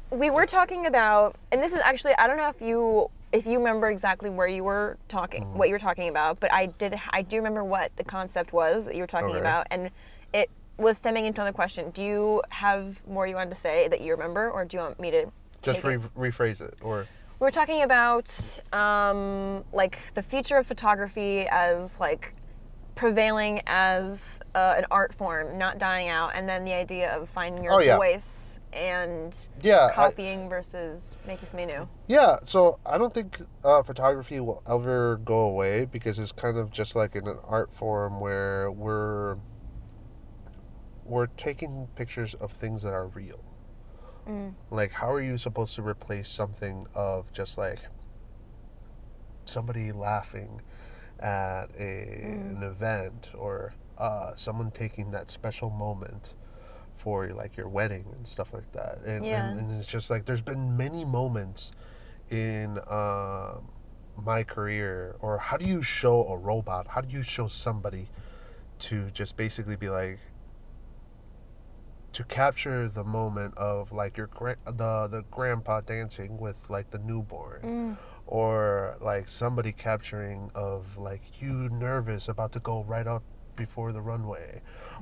Speaker 2: we were talking about, and this is actually, I don't know if you remember exactly where you were talking, what you were talking about, but I do remember what the concept was that you were talking
Speaker 1: Okay.
Speaker 2: about, and it was stemming into another question. Do you have more you wanted to say that you remember, or do you want me to
Speaker 1: Just
Speaker 2: take it?
Speaker 1: rephrase it, or
Speaker 2: We were talking about like the future of photography as like prevailing as an art form, not dying out, and then the idea of finding your
Speaker 1: Oh, yeah.
Speaker 2: voice and
Speaker 1: Yeah,
Speaker 2: copying versus making something new.
Speaker 1: yeah. So I don't think photography will ever go away, because it's kind of just like in an art form where we're taking pictures of things that are real. Like, how are you supposed to replace something of just like somebody laughing at an event, or someone taking that special moment for like your wedding and stuff like that, and it's just like there's been many moments in my career. Or how do you show a robot, how do you show somebody to just basically be like, to capture the moment of like the grandpa dancing with like the newborn, or like somebody capturing of like you nervous about to go right up before the runway,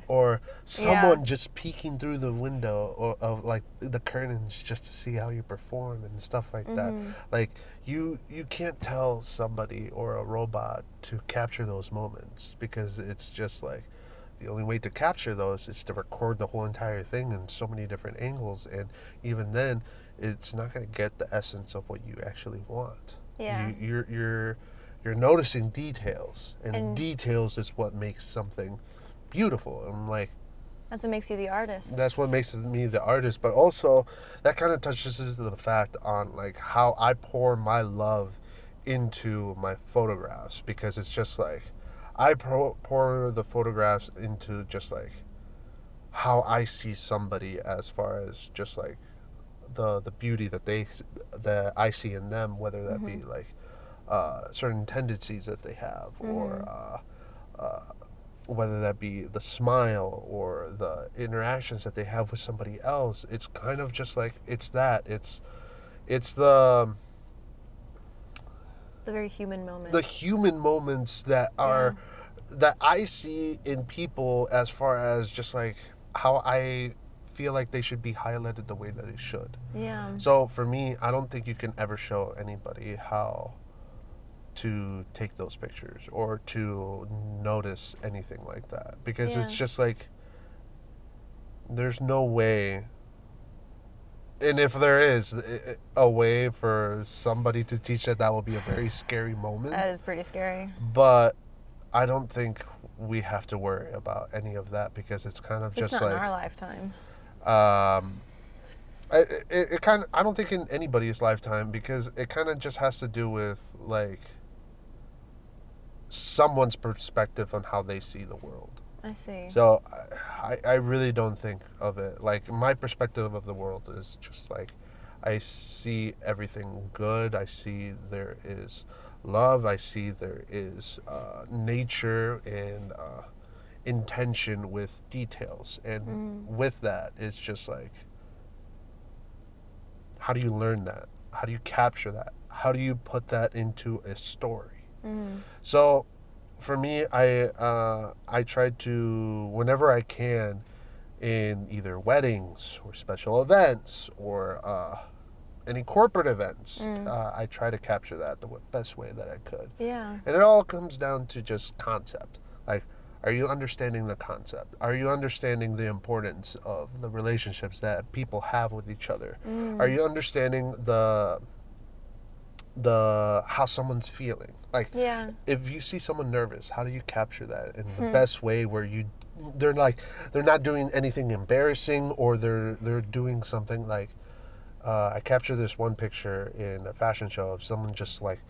Speaker 1: or someone just peeking through the window of like the curtains just to see how you perform and stuff like that. Like you can't tell somebody or a robot to capture those moments, because it's just like the only way to capture those is to record the whole entire thing in so many different angles, and even then it's not going to get the essence of what you actually want.
Speaker 2: Yeah.
Speaker 1: You're noticing details, and details is what makes something beautiful. And like,
Speaker 2: That's what makes you the artist.
Speaker 1: that's what makes me the artist. But also that kind of touches the fact on like how I pour my love into my photographs, because it's just like I pour the photographs into just like how I see somebody, as far as just like the beauty that I see in them, whether that be like certain tendencies that they have, or whether that be the smile or the interactions that they have with somebody else. It's kind of just like it's the
Speaker 2: very human moment.
Speaker 1: the human moments that are that I see in people, as far as just like how I feel like they should be highlighted the way that they should.
Speaker 2: Yeah.
Speaker 1: So for me, I don't think you can ever show anybody how to take those pictures or to notice anything like that, because it's
Speaker 2: Yeah.
Speaker 1: just like there's no way. And if there is a way for somebody to teach it, that will be a very scary moment.
Speaker 2: That is pretty scary.
Speaker 1: But I don't think we have to worry about any of that, because it's kind of
Speaker 2: It's
Speaker 1: just
Speaker 2: not in
Speaker 1: like
Speaker 2: our lifetime.
Speaker 1: it kind of, I don't think in anybody's lifetime, because it kind of just has to do with like someone's perspective on how they see the world.
Speaker 2: I see.
Speaker 1: So I really don't think of it like, my perspective of the world is just like, I see everything good. I see there is love. I see there is nature and intention with details. And with that, it's just like, how do you learn that? How do you capture that? How do you put that into a story? So for me, I try to, whenever I can, in either weddings or special events or any corporate events, I try to capture that the best way that I could.
Speaker 2: Yeah.
Speaker 1: And it all comes down to just concept. Like, are you understanding the concept? Are you understanding the importance of the relationships that people have with each other? Are you understanding the how someone's feeling? Like,
Speaker 2: Yeah.
Speaker 1: if you see someone nervous, how do you capture that in the best way where they're not doing anything embarrassing, or they're doing something like, I captured this one picture in a fashion show of someone just like,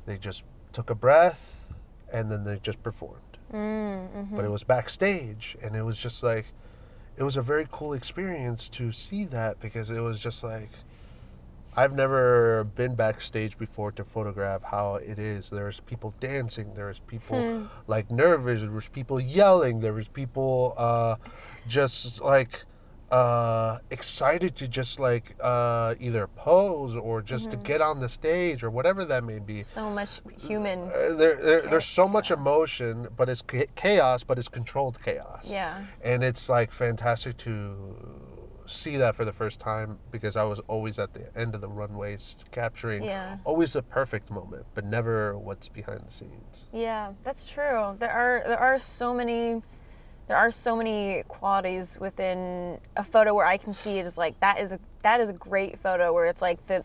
Speaker 1: they just took a breath and then they just performed. But it was backstage, and it was just like, it was a very cool experience to see that, because it was just like, I've never been backstage before to photograph how it is. There's people dancing. There's people like nervous. There was people yelling. There was people just like excited to just like either pose or just to get on the stage or whatever that may be.
Speaker 2: So much human.
Speaker 1: There's so much
Speaker 2: chaos.
Speaker 1: emotion, but it's chaos, but it's controlled chaos.
Speaker 2: Yeah.
Speaker 1: And it's like fantastic to see that for the first time, because I was always at the end of the runways capturing always a perfect moment, but never what's behind the scenes.
Speaker 2: Yeah, that's true. There are so many qualities within a photo where I can see it as like, that is a great photo, where it's like the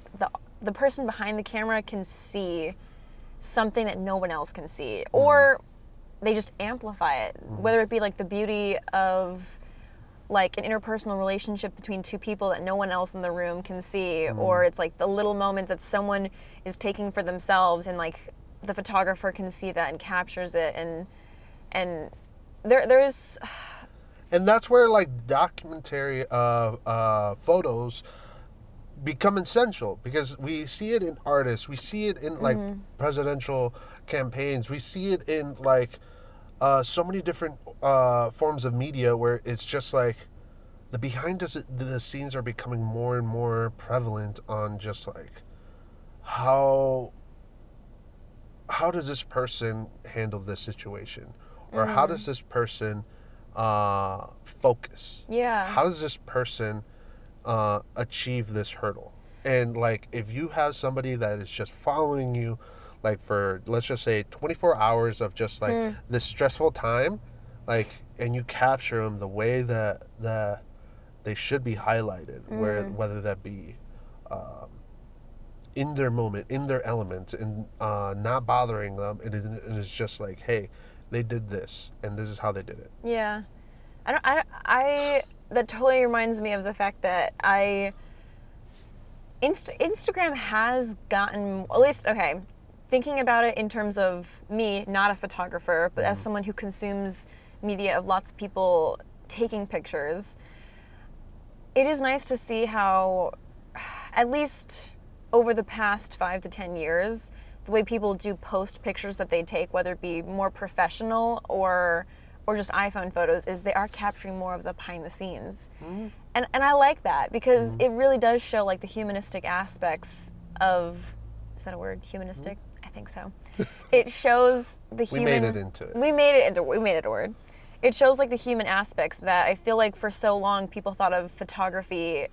Speaker 2: person behind the camera can see something that no one else can see, or they just amplify it, whether it be like the beauty of like an interpersonal relationship between two people that no one else in the room can see, or it's like the little moment that someone is taking for themselves, and like the photographer can see that and captures it, and there's
Speaker 1: And that's where like documentary photos become essential, because we see it in artists, we see it in like presidential campaigns, we see it in like so many different forms of media, where it's just like the behind the scenes are becoming more and more prevalent on just like how does this person handle this situation, or how does this person focus, how does this person achieve this hurdle. And like, if you have somebody that is just following you like for, let's just say, 24 hours of just like this stressful time, like, and you capture them the way that they should be highlighted, whether that be in their moment, in their element, and not bothering them, and it's just like, hey, they did this, and this is how they did it.
Speaker 2: Yeah. That totally reminds me of the fact that Instagram has gotten, at least, okay, thinking about it in terms of me, not a photographer, but as someone who consumes media of lots of people taking pictures, it is nice to see how, at least over the past 5 to 10 years, the way people do post pictures that they take, whether it be more professional or just iPhone photos, is they are capturing more of the behind the scenes. And I like that, because it really does show like the humanistic aspects of, is that a word, humanistic? I think so. It shows the human.
Speaker 1: We made it into it.
Speaker 2: We made it a word. it shows like the human aspects that I feel like for so long people thought of photography,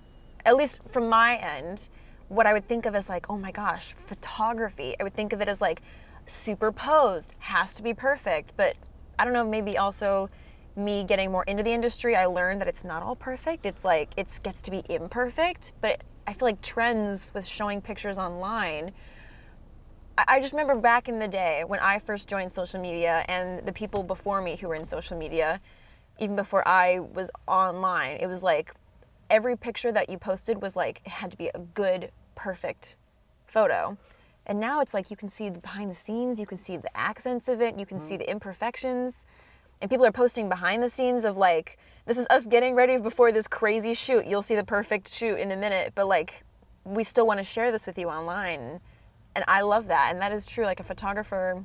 Speaker 2: at least from my end, what I would think of as like, oh my gosh, photography. I would think of it as like superposed, has to be perfect. But I don't know, maybe also me getting more into the industry, I learned that it's not all perfect. It's like it gets to be imperfect. But I feel like trends with showing pictures online, I just remember back in the day when I first joined social media and the people before me who were in social media, even before I was online, it was like every picture that you posted was like, it had to be a good, perfect photo. And now it's like you can see the behind the scenes, you can see the accents of it, you can see the imperfections. And people are posting behind the scenes of like, this is us getting ready before this crazy shoot. You'll see the perfect shoot in a minute, but like, we still want to share this with you online. And I love that. And that is true. Like a photographer,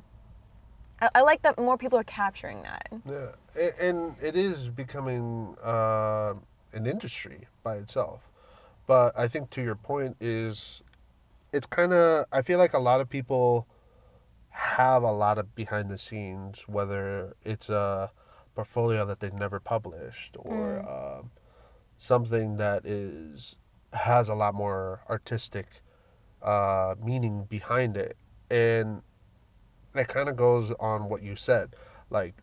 Speaker 2: I like that more people are capturing that.
Speaker 1: Yeah, and it is becoming an industry by itself. But I think to your point is, it's kind of, I feel like a lot of people have a lot of behind the scenes, whether it's a portfolio that they've never published or something that is has a lot more artistic meaning behind it. And it kind of goes on what you said, like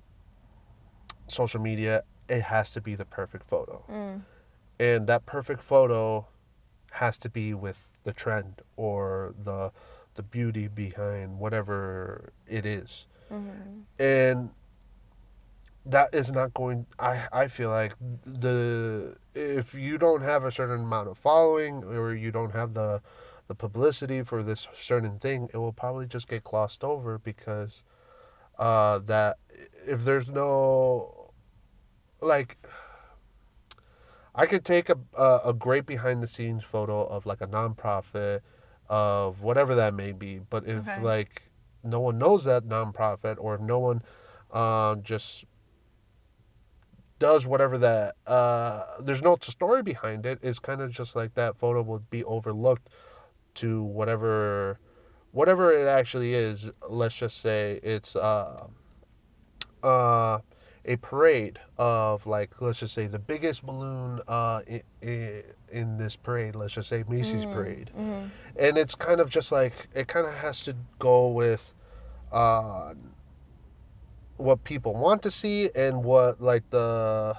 Speaker 1: social media, it has to be the perfect photo. And that perfect photo has to be with the trend or the beauty behind whatever it is. And that is not going, I feel like the if you don't have a certain amount of following or you don't have the publicity for this certain thing, it will probably just get glossed over because that if there's no, like, I could take a great behind the scenes photo of like a nonprofit of whatever that may be, but if
Speaker 2: Okay.
Speaker 1: like no one knows that nonprofit or if no one just does whatever that there's no story behind it, it's kind of just like that photo would be overlooked to whatever it actually is. Let's just say it's uh, a parade of, like, let's just say the biggest balloon in this parade, let's just say Macy's parade. And it's kind of just like it kind of has to go with uh, what people want to see and what like the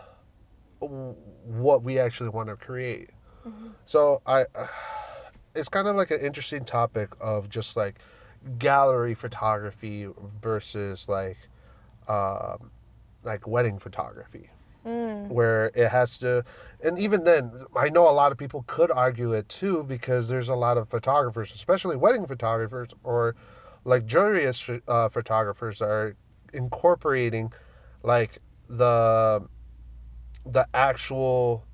Speaker 1: what we actually want to create. So I it's kind of like an interesting topic of just like gallery photography versus like wedding photography, where it has to, and even then I know a lot of people could argue it too because there's a lot of photographers, especially wedding photographers or luxurious photographers, that are incorporating like the the actual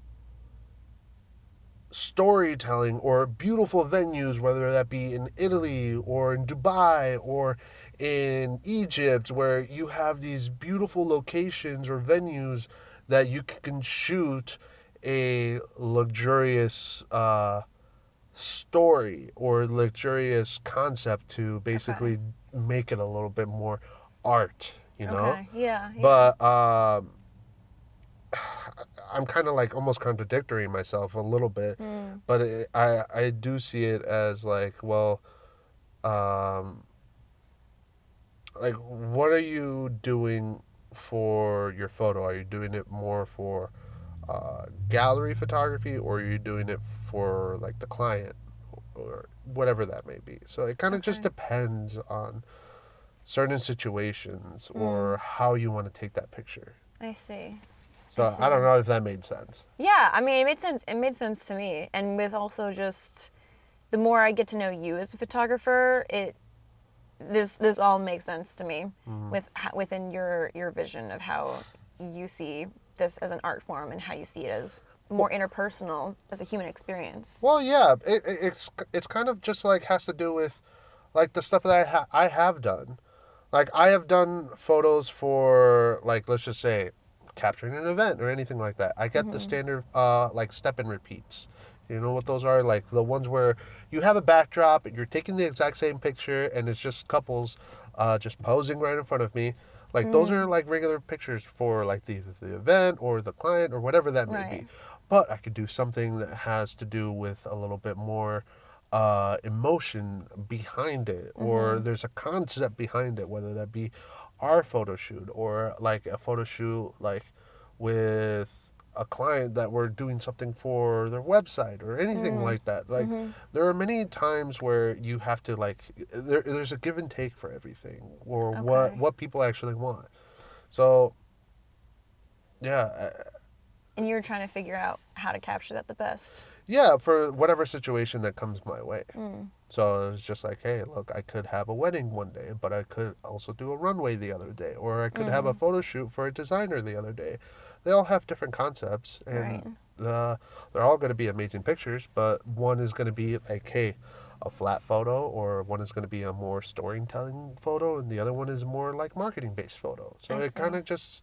Speaker 1: storytelling or beautiful venues, whether that be in Italy or in Dubai or in Egypt, where you have these beautiful locations or venues that you can shoot a luxurious story or luxurious concept to basically make it a little bit more art, you know?
Speaker 2: Okay. Yeah.
Speaker 1: But I'm kind of like almost contradictory myself a little bit, but I do see it as like, well, um, like what are you doing for your photo? Are you doing it more for gallery photography, or are you doing it for like the client or whatever that may be? So it kind of just depends on certain situations or how you want to take that picture.
Speaker 2: I see.
Speaker 1: So I don't know if that made sense.
Speaker 2: Yeah, I mean, it made sense. It made sense to me, and with also just the more I get to know you as a photographer, this all makes sense to me within your vision of how you see this as an art form and how you see it as more interpersonal as a human experience.
Speaker 1: Well, yeah, it's kind of just like has to do with like the stuff that I have done. Like I have done photos for, like, let's just say capturing an event or anything like that. I get the standard like step and repeats. You know what those are? Like the ones where you have a backdrop and you're taking the exact same picture and it's just couples just posing right in front of me. Like those are like regular pictures for like the event or the client or whatever that may
Speaker 2: Right.
Speaker 1: be. But I could do something that has to do with a little bit more emotion behind it, or there's a concept behind it, whether that be our photo shoot or like a photo shoot like with a client that we're doing something for their website or anything like that. Like there are many times where you have to like there's a give and take for everything or
Speaker 2: Okay.
Speaker 1: what people actually want. So yeah,
Speaker 2: And you're trying to figure out how to capture that the best.
Speaker 1: yeah, for whatever situation that comes my way. So it's just like, hey, look, I could have a wedding one day, but I could also do a runway the other day, or I could have a photo shoot for a designer the other day. They all have different concepts,
Speaker 2: Right.
Speaker 1: and they're all going to be amazing pictures, but one is going to be like, hey, a flat photo, or one is going to be a more storytelling photo, and the other one is more like marketing based photo. So
Speaker 2: I
Speaker 1: it kind
Speaker 2: see.
Speaker 1: of just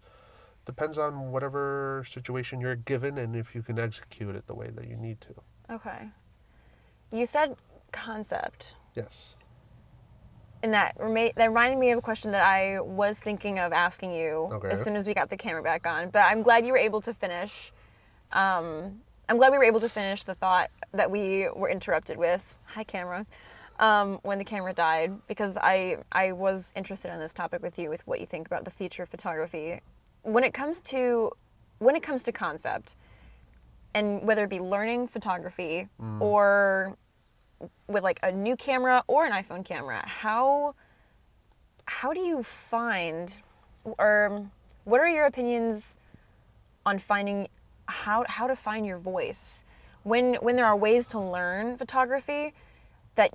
Speaker 1: depends on whatever situation you're given and if you can execute it the way that you need to.
Speaker 2: Okay. You said concept.
Speaker 1: Yes.
Speaker 2: And that reminded me of a question that I was thinking of asking you
Speaker 1: Okay.
Speaker 2: as soon as we got the camera back on. But I'm glad you were able to finish. I'm glad we were able to finish the thought that we were interrupted with. Hi, camera. When the camera died, because I was interested in this topic with you, with what you think about the future of photography. When it comes to concept, and whether it be learning photography or with like a new camera or an iPhone camera, how do you find, or what are your opinions on finding how to find your voice when there are ways to learn photography that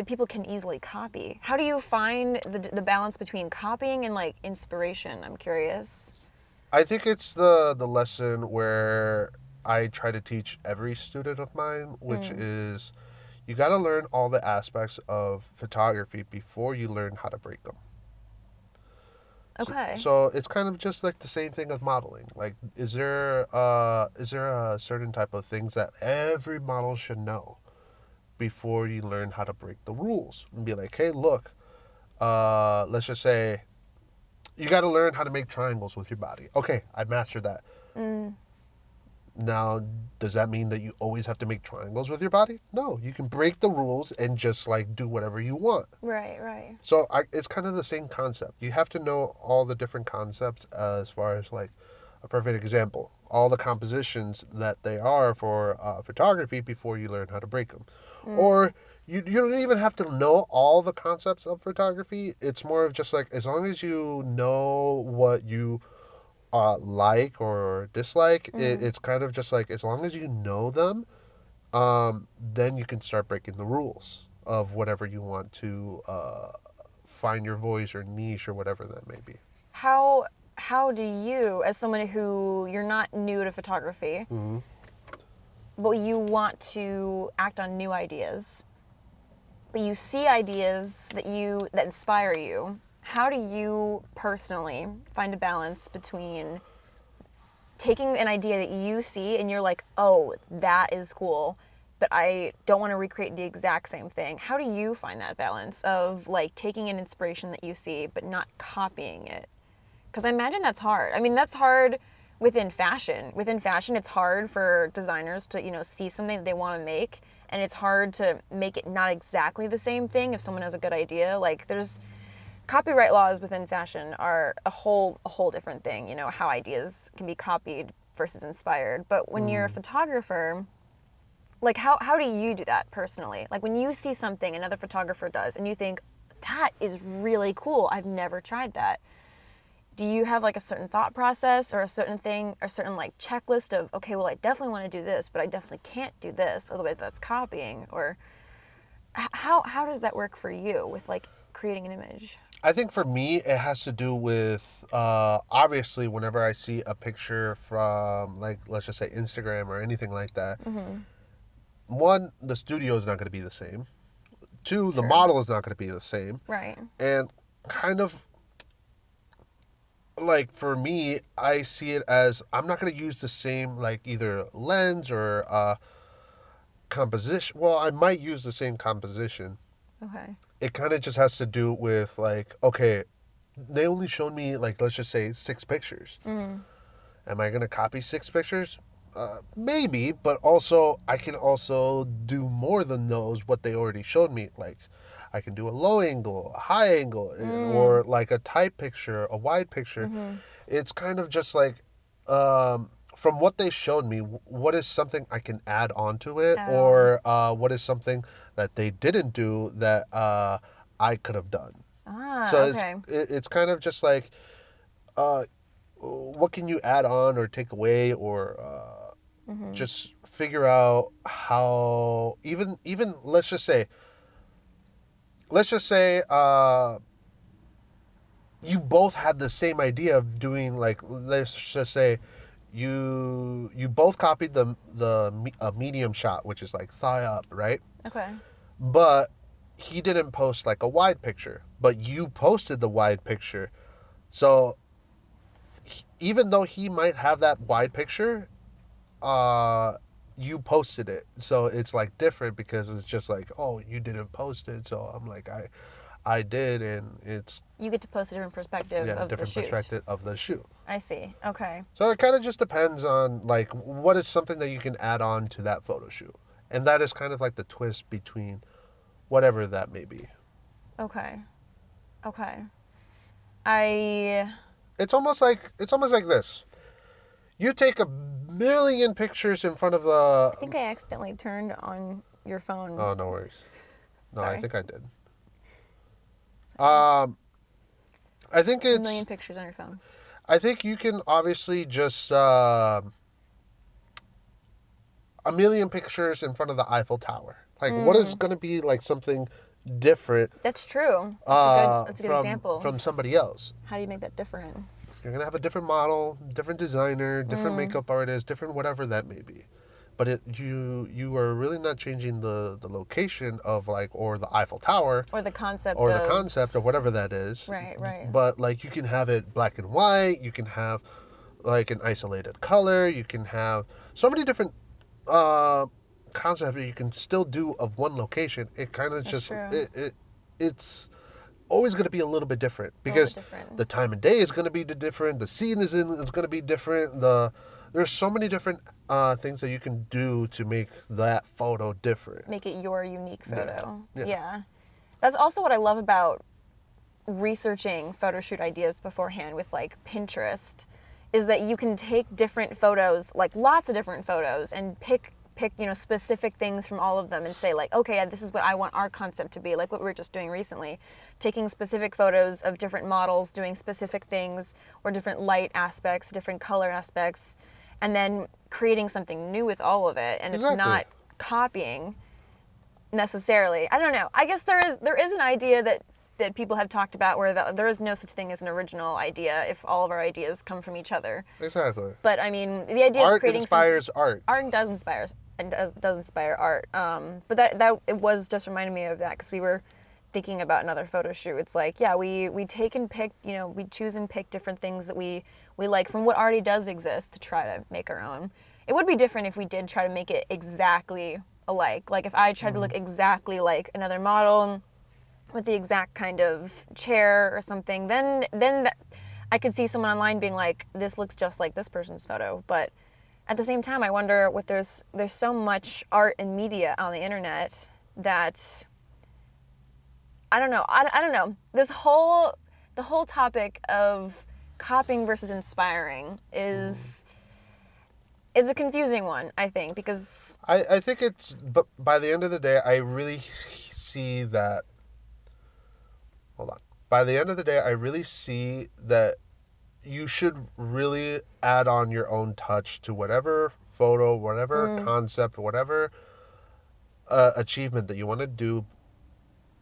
Speaker 2: people can easily copy? How do you find the balance between copying and like inspiration? I'm curious.
Speaker 1: I think it's the lesson where I try to teach every student of mine, which is you got to learn all the aspects of photography before you learn how to break them.
Speaker 2: Okay.
Speaker 1: So it's kind of just like the same thing as modeling. Like, is there a certain type of things that every model should know before you learn how to break the rules and be like, hey, look, let's just say you got to learn how to make triangles with your body. Okay, I mastered that. Now, does that mean that you always have to make triangles with your body? No, you can break the rules and just like do whatever you want.
Speaker 2: Right, right.
Speaker 1: So it's kind of the same concept. You have to know all the different concepts as far as like a perfect example, all the compositions that they are for photography before you learn how to break them. Or you don't even have to know all the concepts of photography. It's more of just like as long as you know what you like or dislike, it's kind of just like as long as you know them, then you can start breaking the rules of whatever you want to find your voice or niche or whatever that may be.
Speaker 2: How do you, as someone who you're not new to photography, but you want to act on new ideas, but you see ideas that inspire you, how do you personally find a balance between taking an idea that you see and you're like, oh, that is cool, but I don't want to recreate the exact same thing? How do you find that balance of like taking an inspiration that you see but not copying it? Because I imagine that's hard. I mean, that's hard within fashion. Within fashion, it's hard for designers to, see something that they want to make, and it's hard to make it not exactly the same thing if someone has a good idea. Like there's copyright laws within fashion are a whole different thing, how ideas can be copied versus inspired. But when you're a photographer, like how do you do that personally? Like when you see something another photographer does and you think, that is really cool, I've never tried that. Do you have like a certain thought process or a certain thing, or a certain like checklist of, okay, well, I definitely want to do this, but I definitely can't do this, otherwise that's copying? Or how does that work for you with like creating an image?
Speaker 1: I think for me, it has to do with obviously whenever I see a picture from like let's just say Instagram or anything like that. One, the studio is not going to be the same. Two, the
Speaker 2: True.
Speaker 1: model is not going to be the same.
Speaker 2: Right.
Speaker 1: And kind of like for me, I see it as I'm not going to use the same like either lens or composition. Well, I might use the same composition.
Speaker 2: Okay.
Speaker 1: It kind of just has to do with like, okay, they only showed me, like, let's just say 6 pictures. Am I gonna copy 6 pictures? Maybe, but also I can also do more than those. What they already showed me, like I can do a low angle, a high angle, or like a tight picture, a wide picture. It's kind of just like, from what they showed me, what is something I can add onto it,
Speaker 2: Oh.
Speaker 1: or what is something that they didn't do that I could have done.
Speaker 2: Ah,
Speaker 1: So
Speaker 2: okay.
Speaker 1: it's kind of just like, what can you add on or take away, or just figure out how, even let's just say you both had the same idea of doing, like, let's just say you both copied a medium shot, which is like thigh up, right?
Speaker 2: Okay.
Speaker 1: But he didn't post like a wide picture, but you posted the wide picture. So even though he might have that wide picture, you posted it, so it's like different, because it's just like, oh, you didn't post it, so I'm like, I did, and it's,
Speaker 2: You get to post a different perspective
Speaker 1: yeah,
Speaker 2: of the
Speaker 1: different
Speaker 2: shoot.
Speaker 1: perspective of the shoot.
Speaker 2: I see. Okay.
Speaker 1: So it kind of just depends on, like, what is something that you can add on to that photo shoot, and that is kind of like the twist between whatever that may be.
Speaker 2: Okay. Okay. I
Speaker 1: It's almost like this. You take a million pictures in front of the.
Speaker 2: think I accidentally turned on your phone.
Speaker 1: Oh, no worries. No, I
Speaker 2: Sorry.
Speaker 1: think I did.
Speaker 2: It's okay.
Speaker 1: I think
Speaker 2: A
Speaker 1: it's.
Speaker 2: million pictures on your phone.
Speaker 1: I think you can obviously just a million pictures in front of the Eiffel Tower. Like, what is going to be like something different?
Speaker 2: That's true. That's a good
Speaker 1: from
Speaker 2: example.
Speaker 1: from somebody else.
Speaker 2: How do you make that different?
Speaker 1: You're gonna have a different model, different designer, different makeup artist, different whatever that may be. But you are really not changing the location of, like, or the Eiffel Tower,
Speaker 2: Or the concept
Speaker 1: or
Speaker 2: of
Speaker 1: the concept or whatever that is.
Speaker 2: Right, right.
Speaker 1: But like, you can have it black and white. You can have like an isolated color. You can have so many different concepts that you can still do of one location. It kind of just
Speaker 2: true.
Speaker 1: it's always going to be a little bit different,
Speaker 2: A little
Speaker 1: because
Speaker 2: bit different.
Speaker 1: the time of day is going to be different. The scene is going to be different. There's so many different things that you can do to make that photo different.
Speaker 2: Make it your unique photo.
Speaker 1: Yeah.
Speaker 2: Yeah. That's also what I love about researching photo shoot ideas beforehand with like Pinterest, is that you can take different photos, like lots of different photos, and pick specific things from all of them and say, like, okay, this is what I want our concept to be, like what we were just doing recently, taking specific photos of different models doing specific things, or different light aspects, different color aspects, and then creating something new with all of it. And
Speaker 1: Exactly.
Speaker 2: It's not copying necessarily. I don't know. I guess there is an idea that people have talked about where there is no such thing as an original idea if all of our ideas come from each other.
Speaker 1: Exactly.
Speaker 2: But I mean, the idea of
Speaker 1: Art
Speaker 2: creating
Speaker 1: inspires art.
Speaker 2: art does inspire does inspire art. But that it was just reminding me of that, because we were thinking about another photo shoot. It's like, yeah, we take and pick, we choose and pick different things that we like from what already does exist to try to make our own. It would be different if we did try to make it exactly alike. Like if I tried to look exactly like another model with the exact kind of chair or something, then I could see someone online being like, this looks just like this person's photo. But at the same time, I wonder what there's so much art and media on the internet that I don't know. I don't know. The whole topic of copying versus inspiring is a confusing one, I think, because
Speaker 1: I think but by the end of the day, I really see that. Hold on. By the end of the day, I really see that you should really add on your own touch to whatever photo, whatever concept, whatever achievement that you want to do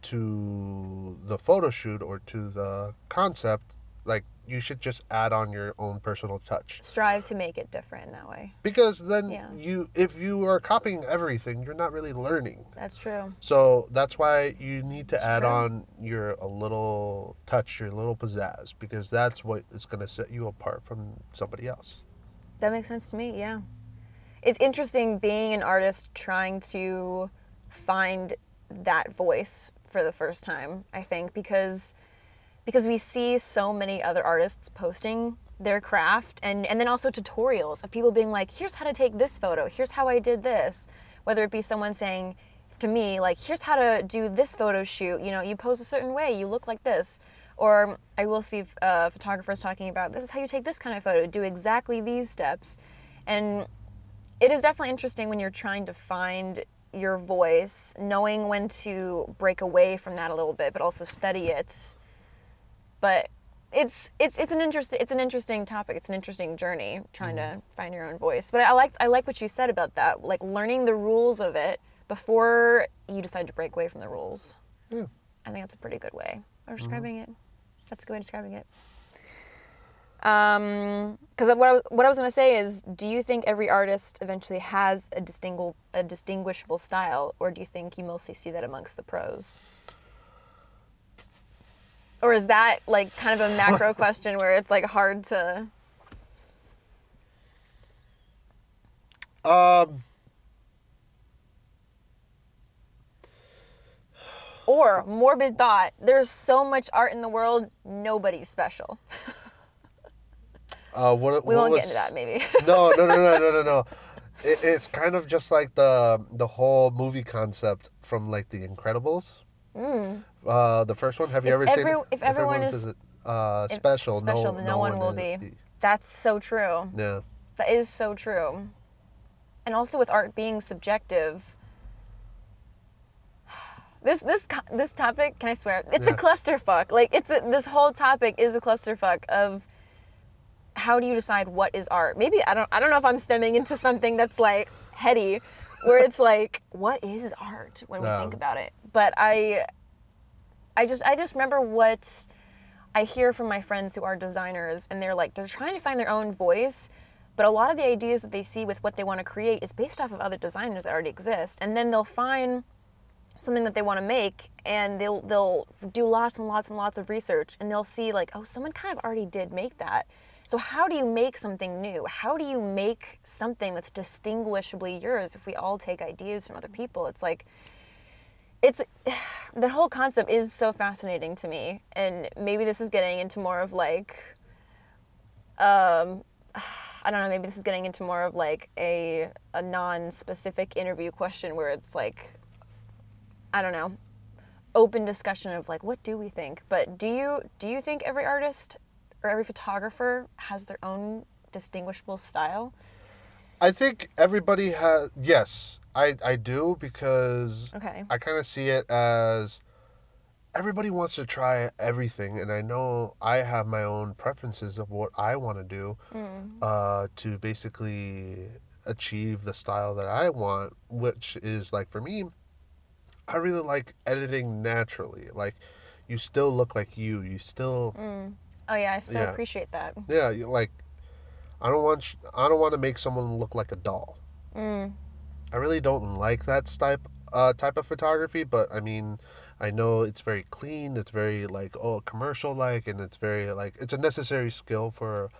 Speaker 1: to the photo shoot or to the concept. Like, you should just add on your own personal touch.
Speaker 2: strive to make it different in that way.
Speaker 1: Because then
Speaker 2: Yeah.
Speaker 1: if you are copying everything, you're not really learning.
Speaker 2: That's true.
Speaker 1: So that's why you need to add
Speaker 2: true.
Speaker 1: on a little touch, your little pizzazz, because that's what is going to set you apart from somebody else.
Speaker 2: That makes sense to me, yeah. It's interesting being an artist trying to find that voice for the first time, I think, because because we see so many other artists posting their craft, and then also tutorials of people being like, here's how to take this photo, here's how I did this. Whether it be someone saying to me, like, here's how to do this photo shoot, you know, you pose a certain way, you look like this. Or I will see photographers talking about, this is how you take this kind of photo, do exactly these steps. And it is definitely interesting when you're trying to find your voice, knowing when to break away from that a little bit, but also study it. But it's an interesting topic. It's an interesting journey trying to find your own voice. But I like what you said about that, like learning the rules of it before you decide to break away from the rules.
Speaker 1: Yeah.
Speaker 2: I think that's a pretty good way of describing it. That's a good way of describing it. Because what I was going to say is, do you think every artist eventually has a distinguishable style, or do you think you mostly see that amongst the pros? Or is that like kind of a macro question where it's like hard to... Or, morbid thought, there's so much art in the world, nobody's special. We won't get into that, maybe.
Speaker 1: No. It's kind of just like the whole movie concept from like The Incredibles. The first one. Have you ever seen it?
Speaker 2: If everyone is
Speaker 1: special,
Speaker 2: no one will be. That's so true.
Speaker 1: Yeah.
Speaker 2: That is so true. And also with art being subjective, this topic, can I swear? It's a clusterfuck. Like this whole topic is a clusterfuck of how do you decide what is art? Maybe I don't know if I'm stemming into something that's like heady, where it's like, what is art when we think about it? But I just remember what I hear from my friends who are designers, and they're trying to find their own voice, but a lot of the ideas that they see with what they want to create is based off of other designers that already exist, and then they'll find something that they want to make, and they'll do lots and lots and lots of research, and they'll see like, oh, someone kind of already did make that. So how do you make something new? How do you make something that's distinguishably yours if we all take ideas from other people? It's like, the whole concept is so fascinating to me, and maybe this is getting into more of like, I don't know, maybe this is getting into more of like a non-specific interview question where it's like, I don't know, open discussion of like, what do we think? But do you think every artist or every photographer has their own distinguishable style?
Speaker 1: I think everybody has, yes, I do, because I kind of see it as everybody wants to try everything, and I know I have my own preferences of what I want to do to basically achieve the style that I want, which is like, for me, I really like editing naturally. Like, you still look like you still...
Speaker 2: Oh yeah, I so appreciate that.
Speaker 1: Yeah, like, I don't want to make someone look like a doll. I really don't like that type of photography, but I mean, I know it's very clean, it's very like, commercial like, and it's very like, it's a necessary skill for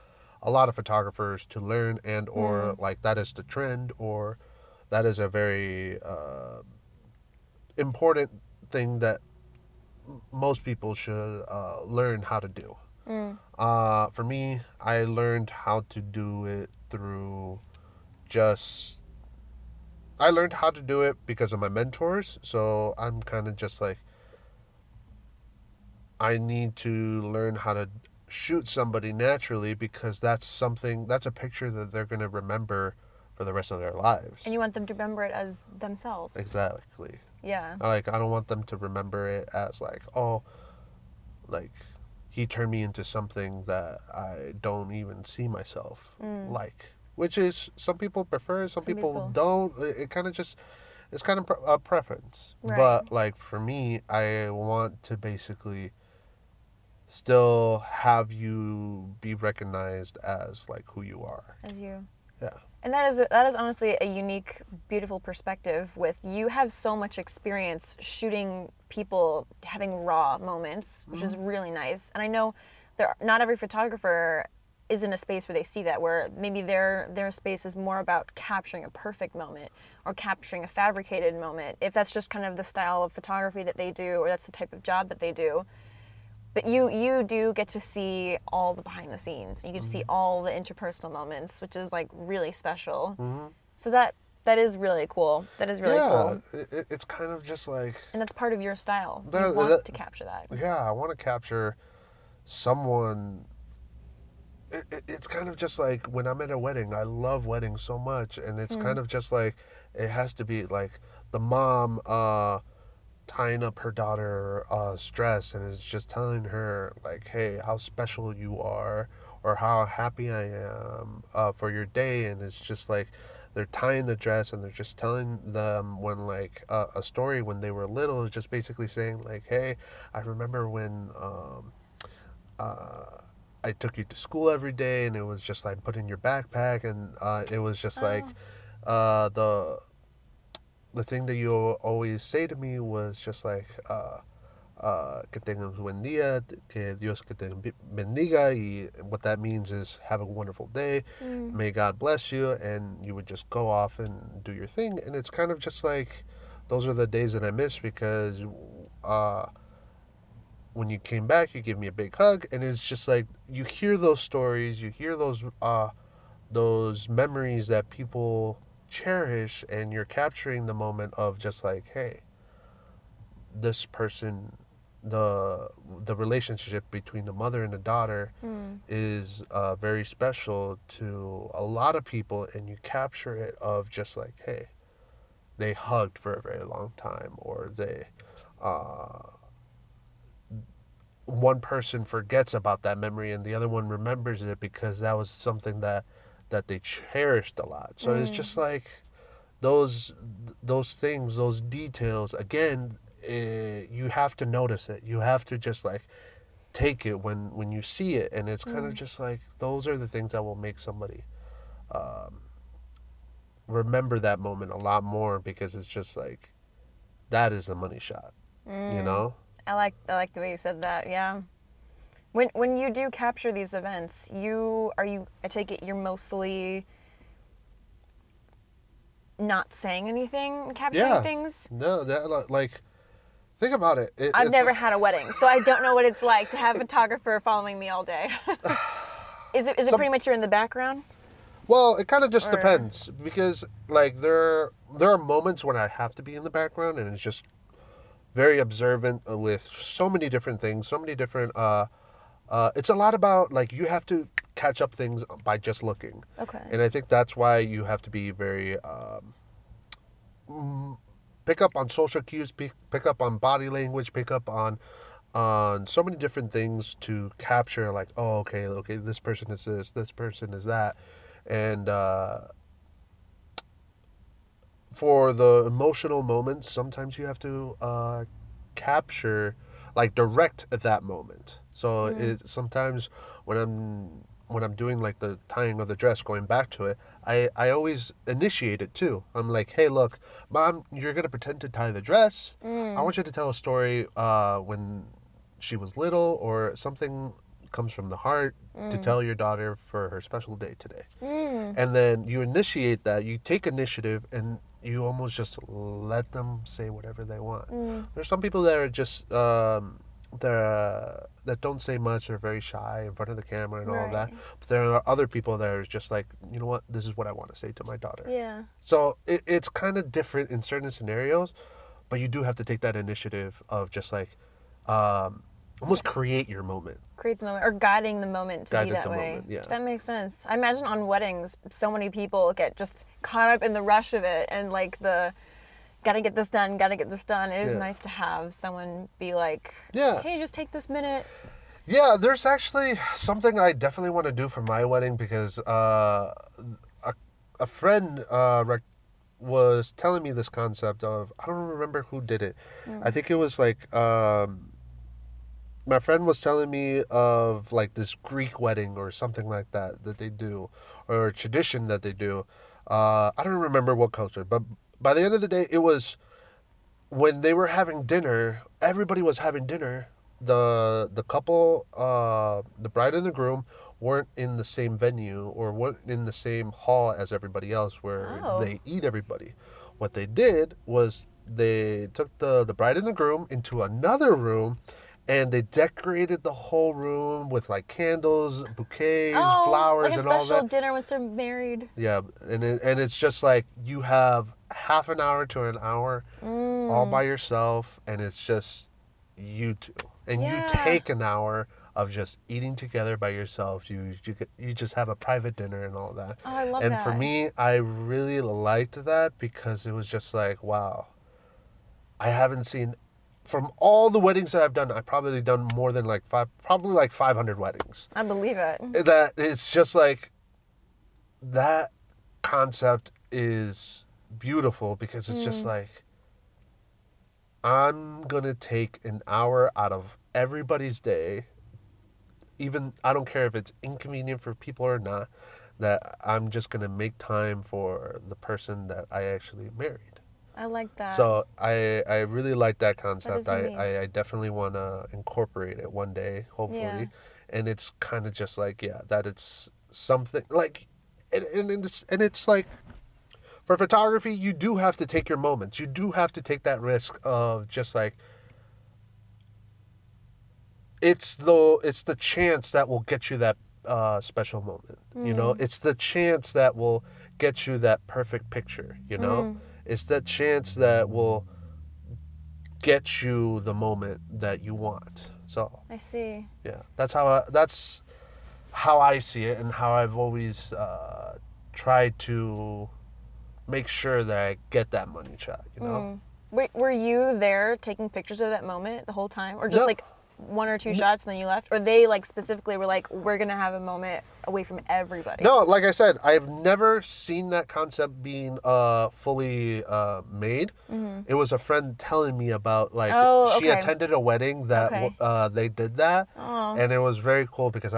Speaker 1: a lot of photographers to learn, and or like that is the trend, or that is a very important thing that most people should learn how to do. For me, I learned how to do it through I learned how to do it because of my mentors, so I'm kind of just like, I need to learn how to shoot somebody naturally, because that's a picture that they're going to remember for the rest of their lives.
Speaker 2: And you want them to remember it as themselves.
Speaker 1: Exactly.
Speaker 2: Yeah.
Speaker 1: Like, I don't want them to remember it as like, oh, like, he turned me into something that I don't even see myself like. Which is, some people prefer, some people don't. It kind of just, it's kind of a preference.
Speaker 2: Right.
Speaker 1: But like, for me, I want to basically still have you be recognized as like who you are.
Speaker 2: As you.
Speaker 1: Yeah.
Speaker 2: And that is honestly a unique, beautiful perspective. With you have so much experience shooting people having raw moments, which is really nice. And I know not every photographer is in a space where they see that, where maybe their space is more about capturing a perfect moment or capturing a fabricated moment, if that's just kind of the style of photography that they do, or that's the type of job that they do. But you do get to see all the behind the scenes. You get to see all the interpersonal moments, which is like really special. So that is really cool. That is really cool.
Speaker 1: It's kind of just like
Speaker 2: And that's part of your style. You
Speaker 1: that,
Speaker 2: want to capture that.
Speaker 1: yeah, I want to capture someone. It's kind of just like when I'm at a wedding. I love weddings so much, and it's kind of just like it has to be like the mom tying up her daughter stress, and is just telling her like, hey, how special you are, or how happy I am for your day. And it's just like they're tying the dress, and they're just telling them when like a story when they were little, just basically saying like, hey, I remember when uh, I took you to school every day, and it was just like put in your backpack, and it was just like uh, the the thing that you always say to me was just like que tengas buen día, que Dios que te bendiga, y what that means is have a wonderful day, may God bless you, and you would just go off and do your thing. And it's kind of just like those are the days that I miss, because uh, when you came back, you gave me a big hug, and it's just like you hear those stories, you hear those memories that people cherish, and you're capturing the moment of just like, hey, this person, the relationship between the mother and the daughter is very special to a lot of people, and you capture it of just like, hey, they hugged for a very long time, or they uh, one person forgets about that memory and the other one remembers it because that was something that they cherished a lot. So it's just like those those things, those details. Again, you have to notice it. You have to just like take it when you see it, and it's kind of just like those are the things that will make somebody um, remember that moment a lot more, because it's just like that is the money shot, you know.
Speaker 2: I like the way you said that. Yeah. When you do capture these events, I take it you're mostly not saying anything, capturing things.
Speaker 1: No, that like think about it.
Speaker 2: I've
Speaker 1: It's
Speaker 2: never had a wedding, so I don't know what it's like to have a photographer following me all day. Is it pretty much you're in the background?
Speaker 1: well, it kind of just
Speaker 2: Or-
Speaker 1: depends, because like there are moments when I have to be in the background, and it's just very observant with so many different things, so many different it's a lot about like you have to catch up things by just looking.
Speaker 2: Okay.
Speaker 1: And I think that's why you have to be very pick up on social cues, pick up on body language, pick up on so many different things to capture like, oh, okay, this person is this person is that. And for the emotional moments, sometimes you have to capture, like direct at that moment. So sometimes when I'm doing like the tying of the dress, going back to it, I always initiate it too. I'm like, hey, look, mom, you're gonna pretend to tie the dress. I want you to tell a story when she was little, or something comes from the heart to tell your daughter for her special day today. And then you initiate that, you take initiative, and you almost just let them say whatever they want. There's some people that are just that don't say much, they're very shy in front of the camera and all of that.
Speaker 2: Right.
Speaker 1: But there are other people that are just like, you know what, this is what I want to say to my daughter.
Speaker 2: Yeah.
Speaker 1: So it's kind of different in certain scenarios, but you do have to take that initiative of just like almost create your moment.
Speaker 2: Create the moment, or guiding the moment to
Speaker 1: Guide
Speaker 2: be
Speaker 1: it
Speaker 2: that
Speaker 1: the
Speaker 2: way.
Speaker 1: moment, yeah.
Speaker 2: That makes sense. I imagine on weddings, so many people get just caught up in the rush of it, and like the gotta get this done, gotta get this done. It is
Speaker 1: Yeah.
Speaker 2: nice to have someone be like,
Speaker 1: Yeah.
Speaker 2: hey, just take this minute.
Speaker 1: Yeah, there's actually something I definitely want to do for my wedding, because a friend was telling me this concept of, I don't remember who did it. I think it was like my friend was telling me of like this Greek wedding or something like that they do, or a tradition that they do. I don't remember what culture, but by the end of the day, it was when they were having dinner. Everybody was having dinner. The couple, the bride and the groom, weren't in the same venue or weren't in the same hall as everybody else where
Speaker 2: Oh.
Speaker 1: they eat everybody. What they did was they took the bride and the groom into another room, and they decorated the whole room with like candles, bouquets,
Speaker 2: Oh,
Speaker 1: flowers,
Speaker 2: like a
Speaker 1: and all
Speaker 2: special
Speaker 1: that.
Speaker 2: dinner once they're married.
Speaker 1: Yeah, and it's just like you have half an hour to an hour all by yourself, and it's just you two, and you
Speaker 2: Yeah.
Speaker 1: take an hour of just eating together by yourself. You just have a private dinner and all that.
Speaker 2: Oh, I love
Speaker 1: And for
Speaker 2: that.
Speaker 1: me, I really liked that because it was just like, wow, I haven't seen from all the weddings that I've done, I've probably done more than like probably like 500 weddings.
Speaker 2: I believe it.
Speaker 1: That it's just like that concept is beautiful because it's just like I'm gonna take an hour out of everybody's day, even I don't care if it's inconvenient for people or not, that I'm just gonna make time for the person that I actually married.
Speaker 2: I like that.
Speaker 1: So I really like that concept.
Speaker 2: is unique.
Speaker 1: I definitely want to incorporate it one day, hopefully.
Speaker 2: Yeah.
Speaker 1: And it's kind of just like, yeah, that it's something like, and it's like for photography, you do have to take your moments. You do have to take that risk of just like it's the chance that will get you that special moment. You know, it's the chance that will get you that perfect picture. You know, it's that chance that will get you the moment that you want. So
Speaker 2: I see.
Speaker 1: yeah, that's how I see it, and how I've always tried to make sure that I get that money shot. You know.
Speaker 2: Were you there taking pictures of that moment the whole time, or just
Speaker 1: No.
Speaker 2: like one or two shots and then you left, or they like specifically were like, we're gonna have a moment away from everybody?
Speaker 1: No, like I said, I've never seen that concept being fully made. It was a friend telling me about like
Speaker 2: Oh,
Speaker 1: she
Speaker 2: okay.
Speaker 1: attended a wedding that
Speaker 2: Okay.
Speaker 1: they did that,
Speaker 2: Oh.
Speaker 1: and it was very cool because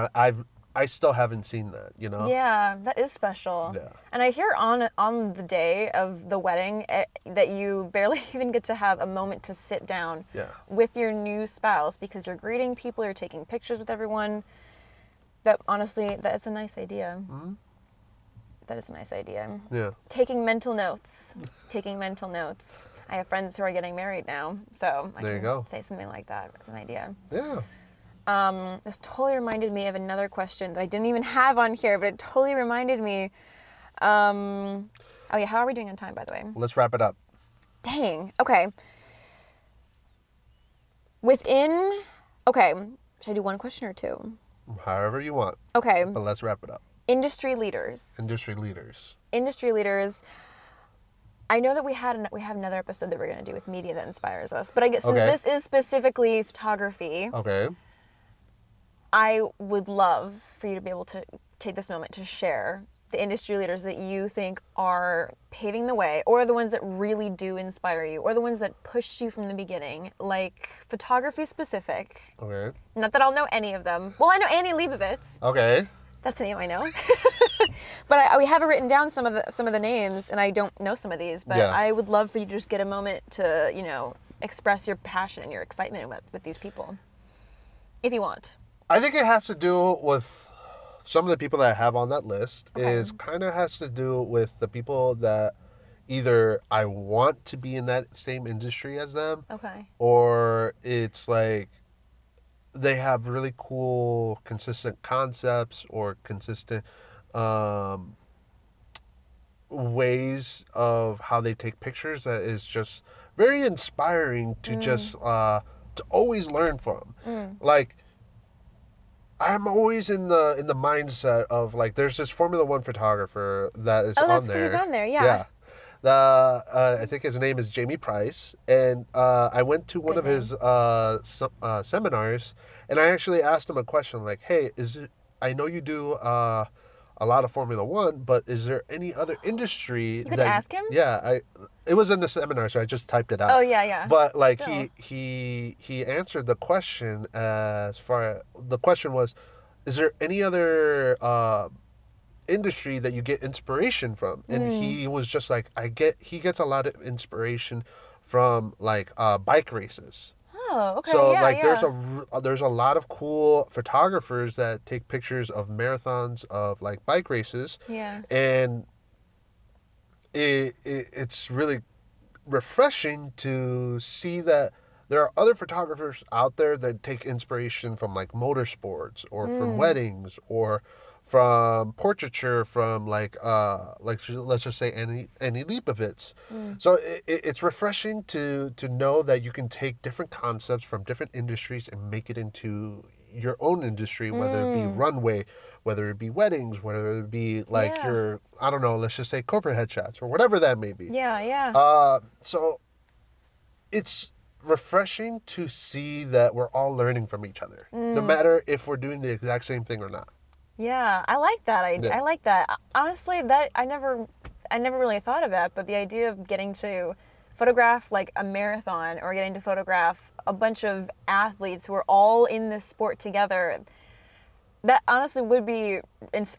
Speaker 1: I still haven't seen that. You know.
Speaker 2: Yeah, that is special.
Speaker 1: Yeah.
Speaker 2: And I hear on the day of the wedding that you barely even get to have a moment to sit down
Speaker 1: Yeah.
Speaker 2: with your new spouse because you're greeting people, you're taking pictures with everyone. That honestly, that is a nice idea. That is a nice idea.
Speaker 1: Yeah.
Speaker 2: Taking mental notes. Taking mental notes. I have friends who are getting married now, so I
Speaker 1: There you
Speaker 2: can
Speaker 1: go.
Speaker 2: say something like that. It's an idea.
Speaker 1: Yeah.
Speaker 2: This totally reminded me of another question that I didn't even have on here, but it totally reminded me. Oh yeah, how are we doing on time, by the way?
Speaker 1: Let's wrap it up.
Speaker 2: Dang. Okay. Okay, should I do one question or two?
Speaker 1: However you want,
Speaker 2: Okay,
Speaker 1: but let's wrap it up.
Speaker 2: industry leaders.
Speaker 1: Industry leaders.
Speaker 2: Industry leaders. I know that we have another episode that we're going to do with media that inspires us, but I guess since
Speaker 1: Okay.
Speaker 2: this is specifically photography,
Speaker 1: Okay.
Speaker 2: I would love for you to be able to take this moment to share the industry leaders that you think are paving the way, or the ones that really do inspire you, or the ones that pushed you from the beginning, like photography specific.
Speaker 1: Okay.
Speaker 2: Not that I'll know any of them. Well, I know Annie Leibovitz.
Speaker 1: Okay.
Speaker 2: That's a name I know. But we have written down some of the names, and I don't know some of these. But
Speaker 1: Yeah.
Speaker 2: I would love for you to just get a moment to, express your passion and your excitement with these people, if you want.
Speaker 1: I think it has to do with some of the people that I have on that list.
Speaker 2: Okay.
Speaker 1: Is kind of has to do with the people that either I want to be in that same industry as them,
Speaker 2: Okay.
Speaker 1: or it's like they have really cool, consistent concepts or consistent ways of how they take pictures that is just very inspiring to just to always learn from. Like I'm always in the mindset of like there's this Formula One photographer that is on
Speaker 2: that's
Speaker 1: there.
Speaker 2: who's on there, yeah.
Speaker 1: Yeah. I think his name is Jamie Price, and I went to one
Speaker 2: Good
Speaker 1: of his seminars, and I actually asked him a question like, "Hey, I know you do a lot of Formula One, but is there any other industry?"
Speaker 2: You could ask him?
Speaker 1: Yeah, it was in the seminar, so I just typed it out.
Speaker 2: Oh, yeah.
Speaker 1: But like
Speaker 2: Still.
Speaker 1: he answered the question as far the question was, is there any other industry that you get inspiration from? And he was just like, he gets a lot of inspiration from like bike races.
Speaker 2: Oh, okay.
Speaker 1: So
Speaker 2: yeah,
Speaker 1: like
Speaker 2: yeah.
Speaker 1: there's a lot of cool photographers that take pictures of marathons of like bike races.
Speaker 2: Yeah.
Speaker 1: And it's really refreshing to see that there are other photographers out there that take inspiration from like motorsports or from weddings or from portraiture from let's just say Annie Leibovitz. So it's refreshing to know that you can take different concepts from different industries and make it into your own industry, whether it be runway, whether it be weddings, whether it be like
Speaker 2: Yeah.
Speaker 1: your, I don't know, let's just say corporate headshots or whatever that may be.
Speaker 2: Yeah, yeah.
Speaker 1: So it's refreshing to see that we're all learning from each other, no matter if we're doing the exact same thing or not.
Speaker 2: Yeah, I like that.
Speaker 1: Yeah.
Speaker 2: I like that. Honestly, that I never really thought of that, but the idea of getting to photograph like a marathon or getting to photograph a bunch of athletes who are all in this sport together, that honestly would be,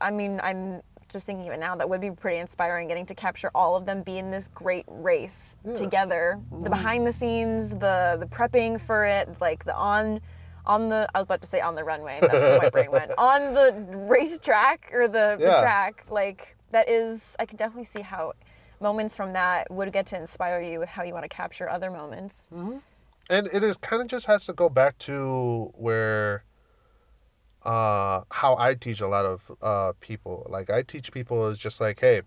Speaker 2: I mean, I'm just thinking of it now, that would be pretty inspiring, getting to capture all of them be in this great race together. The behind the scenes, the prepping for it, like the on the, I was about to say on the runway, that's where my brain went. On the racetrack or the track, like that is, I can definitely see how moments from that would get to inspire you with how you want to capture other moments.
Speaker 1: And it is kind of just has to go back to where how I teach a lot of people. Like I teach people is just like, hey,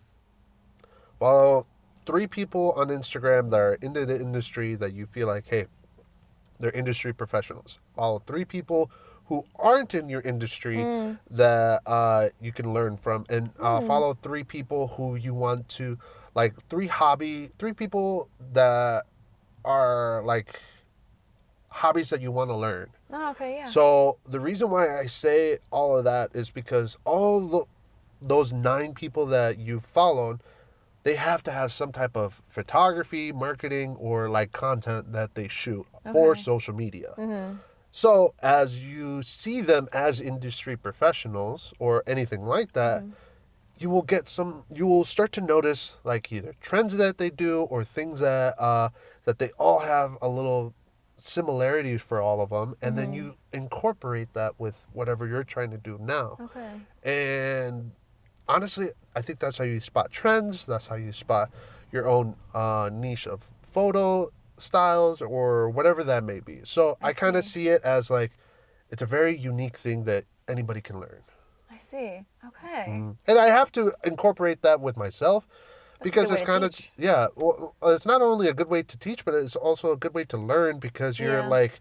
Speaker 1: well, 3 people on Instagram that are into the industry that you feel like, hey, they're industry professionals. Follow 3 people who aren't in your industry that you can learn from, and follow 3 people who you want to, like 3 people that are like hobbies that you want to learn.
Speaker 2: Oh, okay, yeah.
Speaker 1: So the reason why I say all of that is because those 9 people that you followed, they have to have some type of photography, marketing, or like content that they shoot for
Speaker 2: Okay.
Speaker 1: social media. So as you see them as industry professionals or anything like that, you will start to notice like either trends that they do or things that they all have a little similarities for all of them, and then you incorporate that with whatever you're trying to do now.
Speaker 2: Okay.
Speaker 1: And honestly, I think that's how you spot trends. That's how you spot your own niche of photo styles or whatever that may be. So I kind of see it as like it's a very unique thing that anybody can learn.
Speaker 2: I see. Okay.
Speaker 1: And I have to incorporate that with myself
Speaker 2: That's a
Speaker 1: because
Speaker 2: good
Speaker 1: it's
Speaker 2: way to
Speaker 1: kind of,
Speaker 2: teach.
Speaker 1: yeah, well, it's not only a good way to teach, but it's also a good way to learn because you're
Speaker 2: Yeah.
Speaker 1: like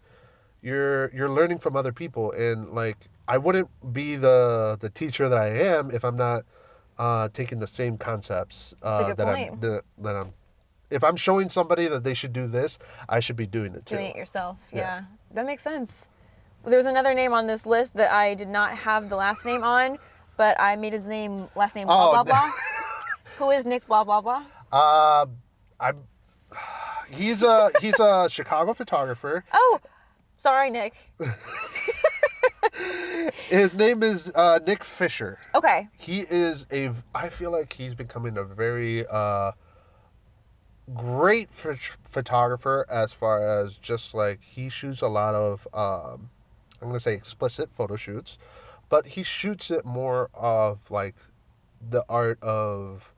Speaker 1: you're learning from other people, and like I wouldn't be the teacher that I am if I'm not taking the same concepts
Speaker 2: That's a good point.
Speaker 1: that I'm if I'm showing somebody that they should do this, I should be doing it too.
Speaker 2: Doing it yourself.
Speaker 1: Yeah.
Speaker 2: Yeah. That makes sense. There's another name on this list that I did not have the last name on, but I made his last name blah
Speaker 1: Oh,
Speaker 2: blah blah. Who is Nick blah blah blah?
Speaker 1: I'm he's a Chicago photographer.
Speaker 2: Oh, sorry, Nick.
Speaker 1: His name is Nick Fisher.
Speaker 2: Okay.
Speaker 1: He is I feel like he's becoming a very great photographer as far as just like he shoots a lot of I'm gonna say explicit photo shoots, but he shoots it more of like the art of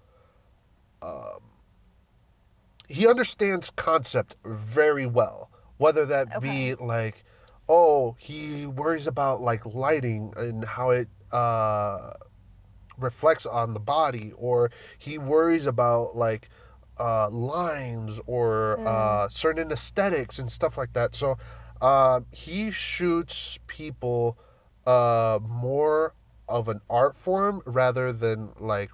Speaker 1: he understands concept very well, whether that be like, oh, he worries about like lighting and how it reflects on the body, or he worries about like lines or certain aesthetics and stuff like that. So he shoots people more of an art form rather than like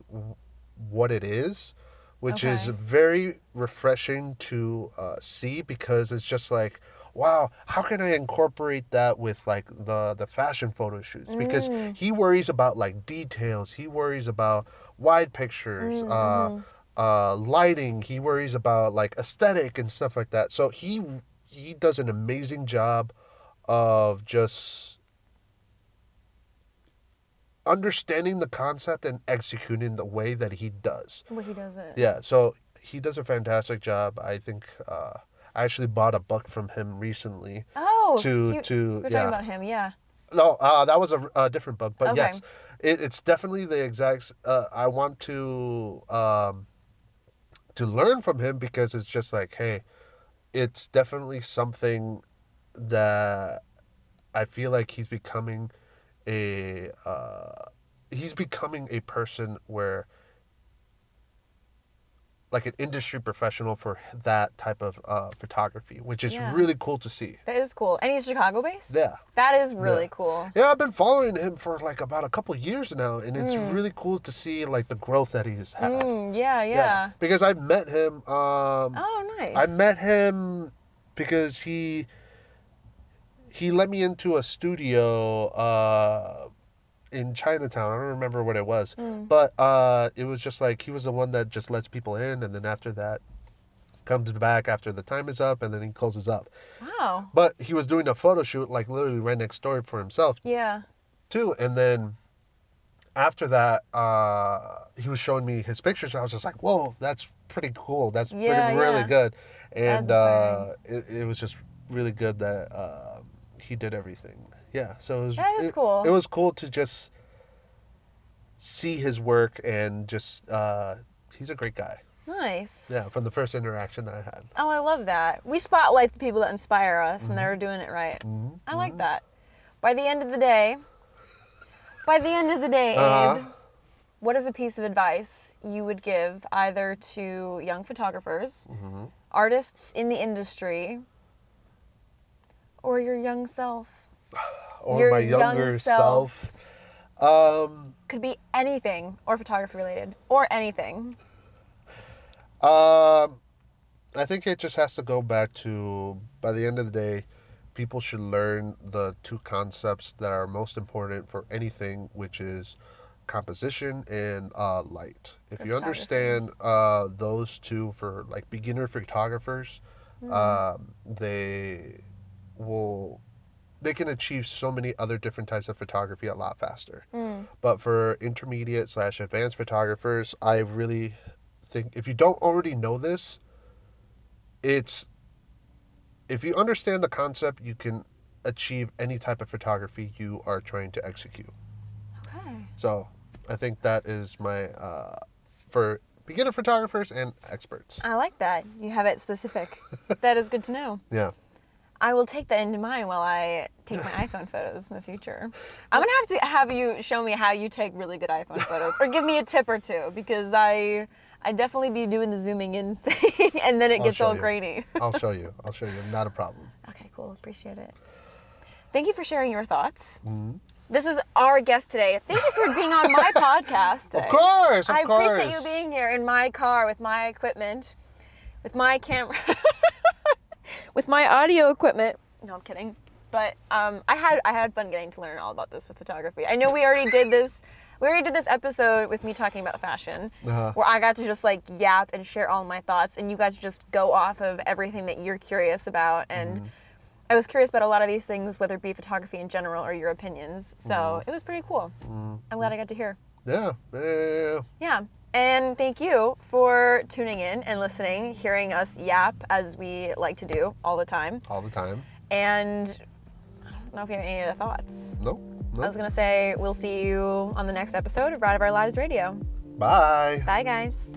Speaker 1: what it is, which is
Speaker 2: Okay.
Speaker 1: very refreshing to see because it's just like, wow, how can I incorporate that with like the fashion photo shoots? Because he worries about like details, he worries about wide pictures, lighting, he worries about like aesthetic and stuff like that. So he does an amazing job of just understanding the concept and executing the way that he does.
Speaker 2: Well, he does it.
Speaker 1: Yeah, so he does a fantastic job. I think I actually bought a book from him recently.
Speaker 2: Oh,
Speaker 1: To
Speaker 2: we're
Speaker 1: to
Speaker 2: talking
Speaker 1: yeah.
Speaker 2: about him. Yeah.
Speaker 1: No, that was a different book, but
Speaker 2: Okay.
Speaker 1: yes, it's definitely the exact. I want to learn from him because it's just like, hey, it's definitely something that I feel like a he's becoming a person where like an industry professional for that type of photography, which is
Speaker 2: Yeah.
Speaker 1: really cool to see.
Speaker 2: That is cool. And he's Chicago based?
Speaker 1: Yeah.
Speaker 2: That is really
Speaker 1: Yeah.
Speaker 2: cool.
Speaker 1: Yeah, I've been following him for like about a couple years now, and it's really cool to see like the growth that he's had.
Speaker 2: Yeah.
Speaker 1: Because I met him.
Speaker 2: Oh, nice.
Speaker 1: I met him because he let me into a studio in Chinatown. I don't remember what it was, but it was just like he was the one that just lets people in, and then after that comes back after the time is up, and then he closes up.
Speaker 2: Wow.
Speaker 1: But he was doing a photo shoot like literally right next door for himself
Speaker 2: Yeah.
Speaker 1: too, and then after that he was showing me his pictures. I was just like, whoa, that's pretty cool. That's
Speaker 2: Yeah,
Speaker 1: really
Speaker 2: yeah.
Speaker 1: good.
Speaker 2: That's
Speaker 1: And
Speaker 2: inspiring.
Speaker 1: it was just really good that he did everything. Yeah, so
Speaker 2: That is cool.
Speaker 1: It was cool to just see his work and just he's a great guy.
Speaker 2: Nice.
Speaker 1: Yeah, from the first interaction that I had.
Speaker 2: Oh, I love that. We spotlight the people that inspire us, and they're doing it right. I like that. By the end of the day, Abe, what is a piece of advice you would give either to young photographers, artists in the industry, or your young self?
Speaker 1: Or
Speaker 2: Your
Speaker 1: my
Speaker 2: young
Speaker 1: younger
Speaker 2: self.
Speaker 1: self.
Speaker 2: Could be anything, or photography related, or anything.
Speaker 1: I think it just has to go back to, by the end of the day, people should learn the two concepts that are most important for anything, which is composition and light. If
Speaker 2: For
Speaker 1: you
Speaker 2: photography.
Speaker 1: understand those two for like beginner photographers, they will they can achieve so many other different types of photography a lot faster. But for intermediate / advanced photographers, I really think if you don't already know this, it's if you understand the concept, you can achieve any type of photography you are trying to execute.
Speaker 2: Okay.
Speaker 1: So I think that is my for beginner photographers and experts.
Speaker 2: I like that. You have it specific. That is good to know.
Speaker 1: Yeah.
Speaker 2: I will take that into mind while I take my iPhone photos in the future. I'm gonna have you show me how you take really good iPhone photos, or give me a tip or two, because I definitely be doing the zooming in thing, and then it
Speaker 1: I'll
Speaker 2: gets
Speaker 1: show
Speaker 2: all
Speaker 1: you.
Speaker 2: grainy.
Speaker 1: I'll show you. Not a problem.
Speaker 2: Okay, cool. Appreciate it. Thank you for sharing your thoughts. This is our guest today. Thank you for being on my podcast today.
Speaker 1: Of course.
Speaker 2: I appreciate you being here in my car with my equipment, with my camera, with my audio equipment. No, I'm kidding. But I had fun getting to learn all about this with photography. I know we already did this. We already did this episode with me talking about fashion, where I got to just like yap and share all my thoughts, and you guys just go off of everything that you're curious about. And I was curious about a lot of these things, whether it be photography in general or your opinions. So it was pretty cool. I'm glad I got to hear.
Speaker 1: Yeah.
Speaker 2: Yeah. And thank you for tuning in and listening, hearing us yap as we like to do all the time.
Speaker 1: All the time.
Speaker 2: And I don't know if you have any other thoughts.
Speaker 1: Nope.
Speaker 2: I was going to say we'll see you on the next episode of Ride of Our Lives Radio.
Speaker 1: Bye.
Speaker 2: Bye, guys.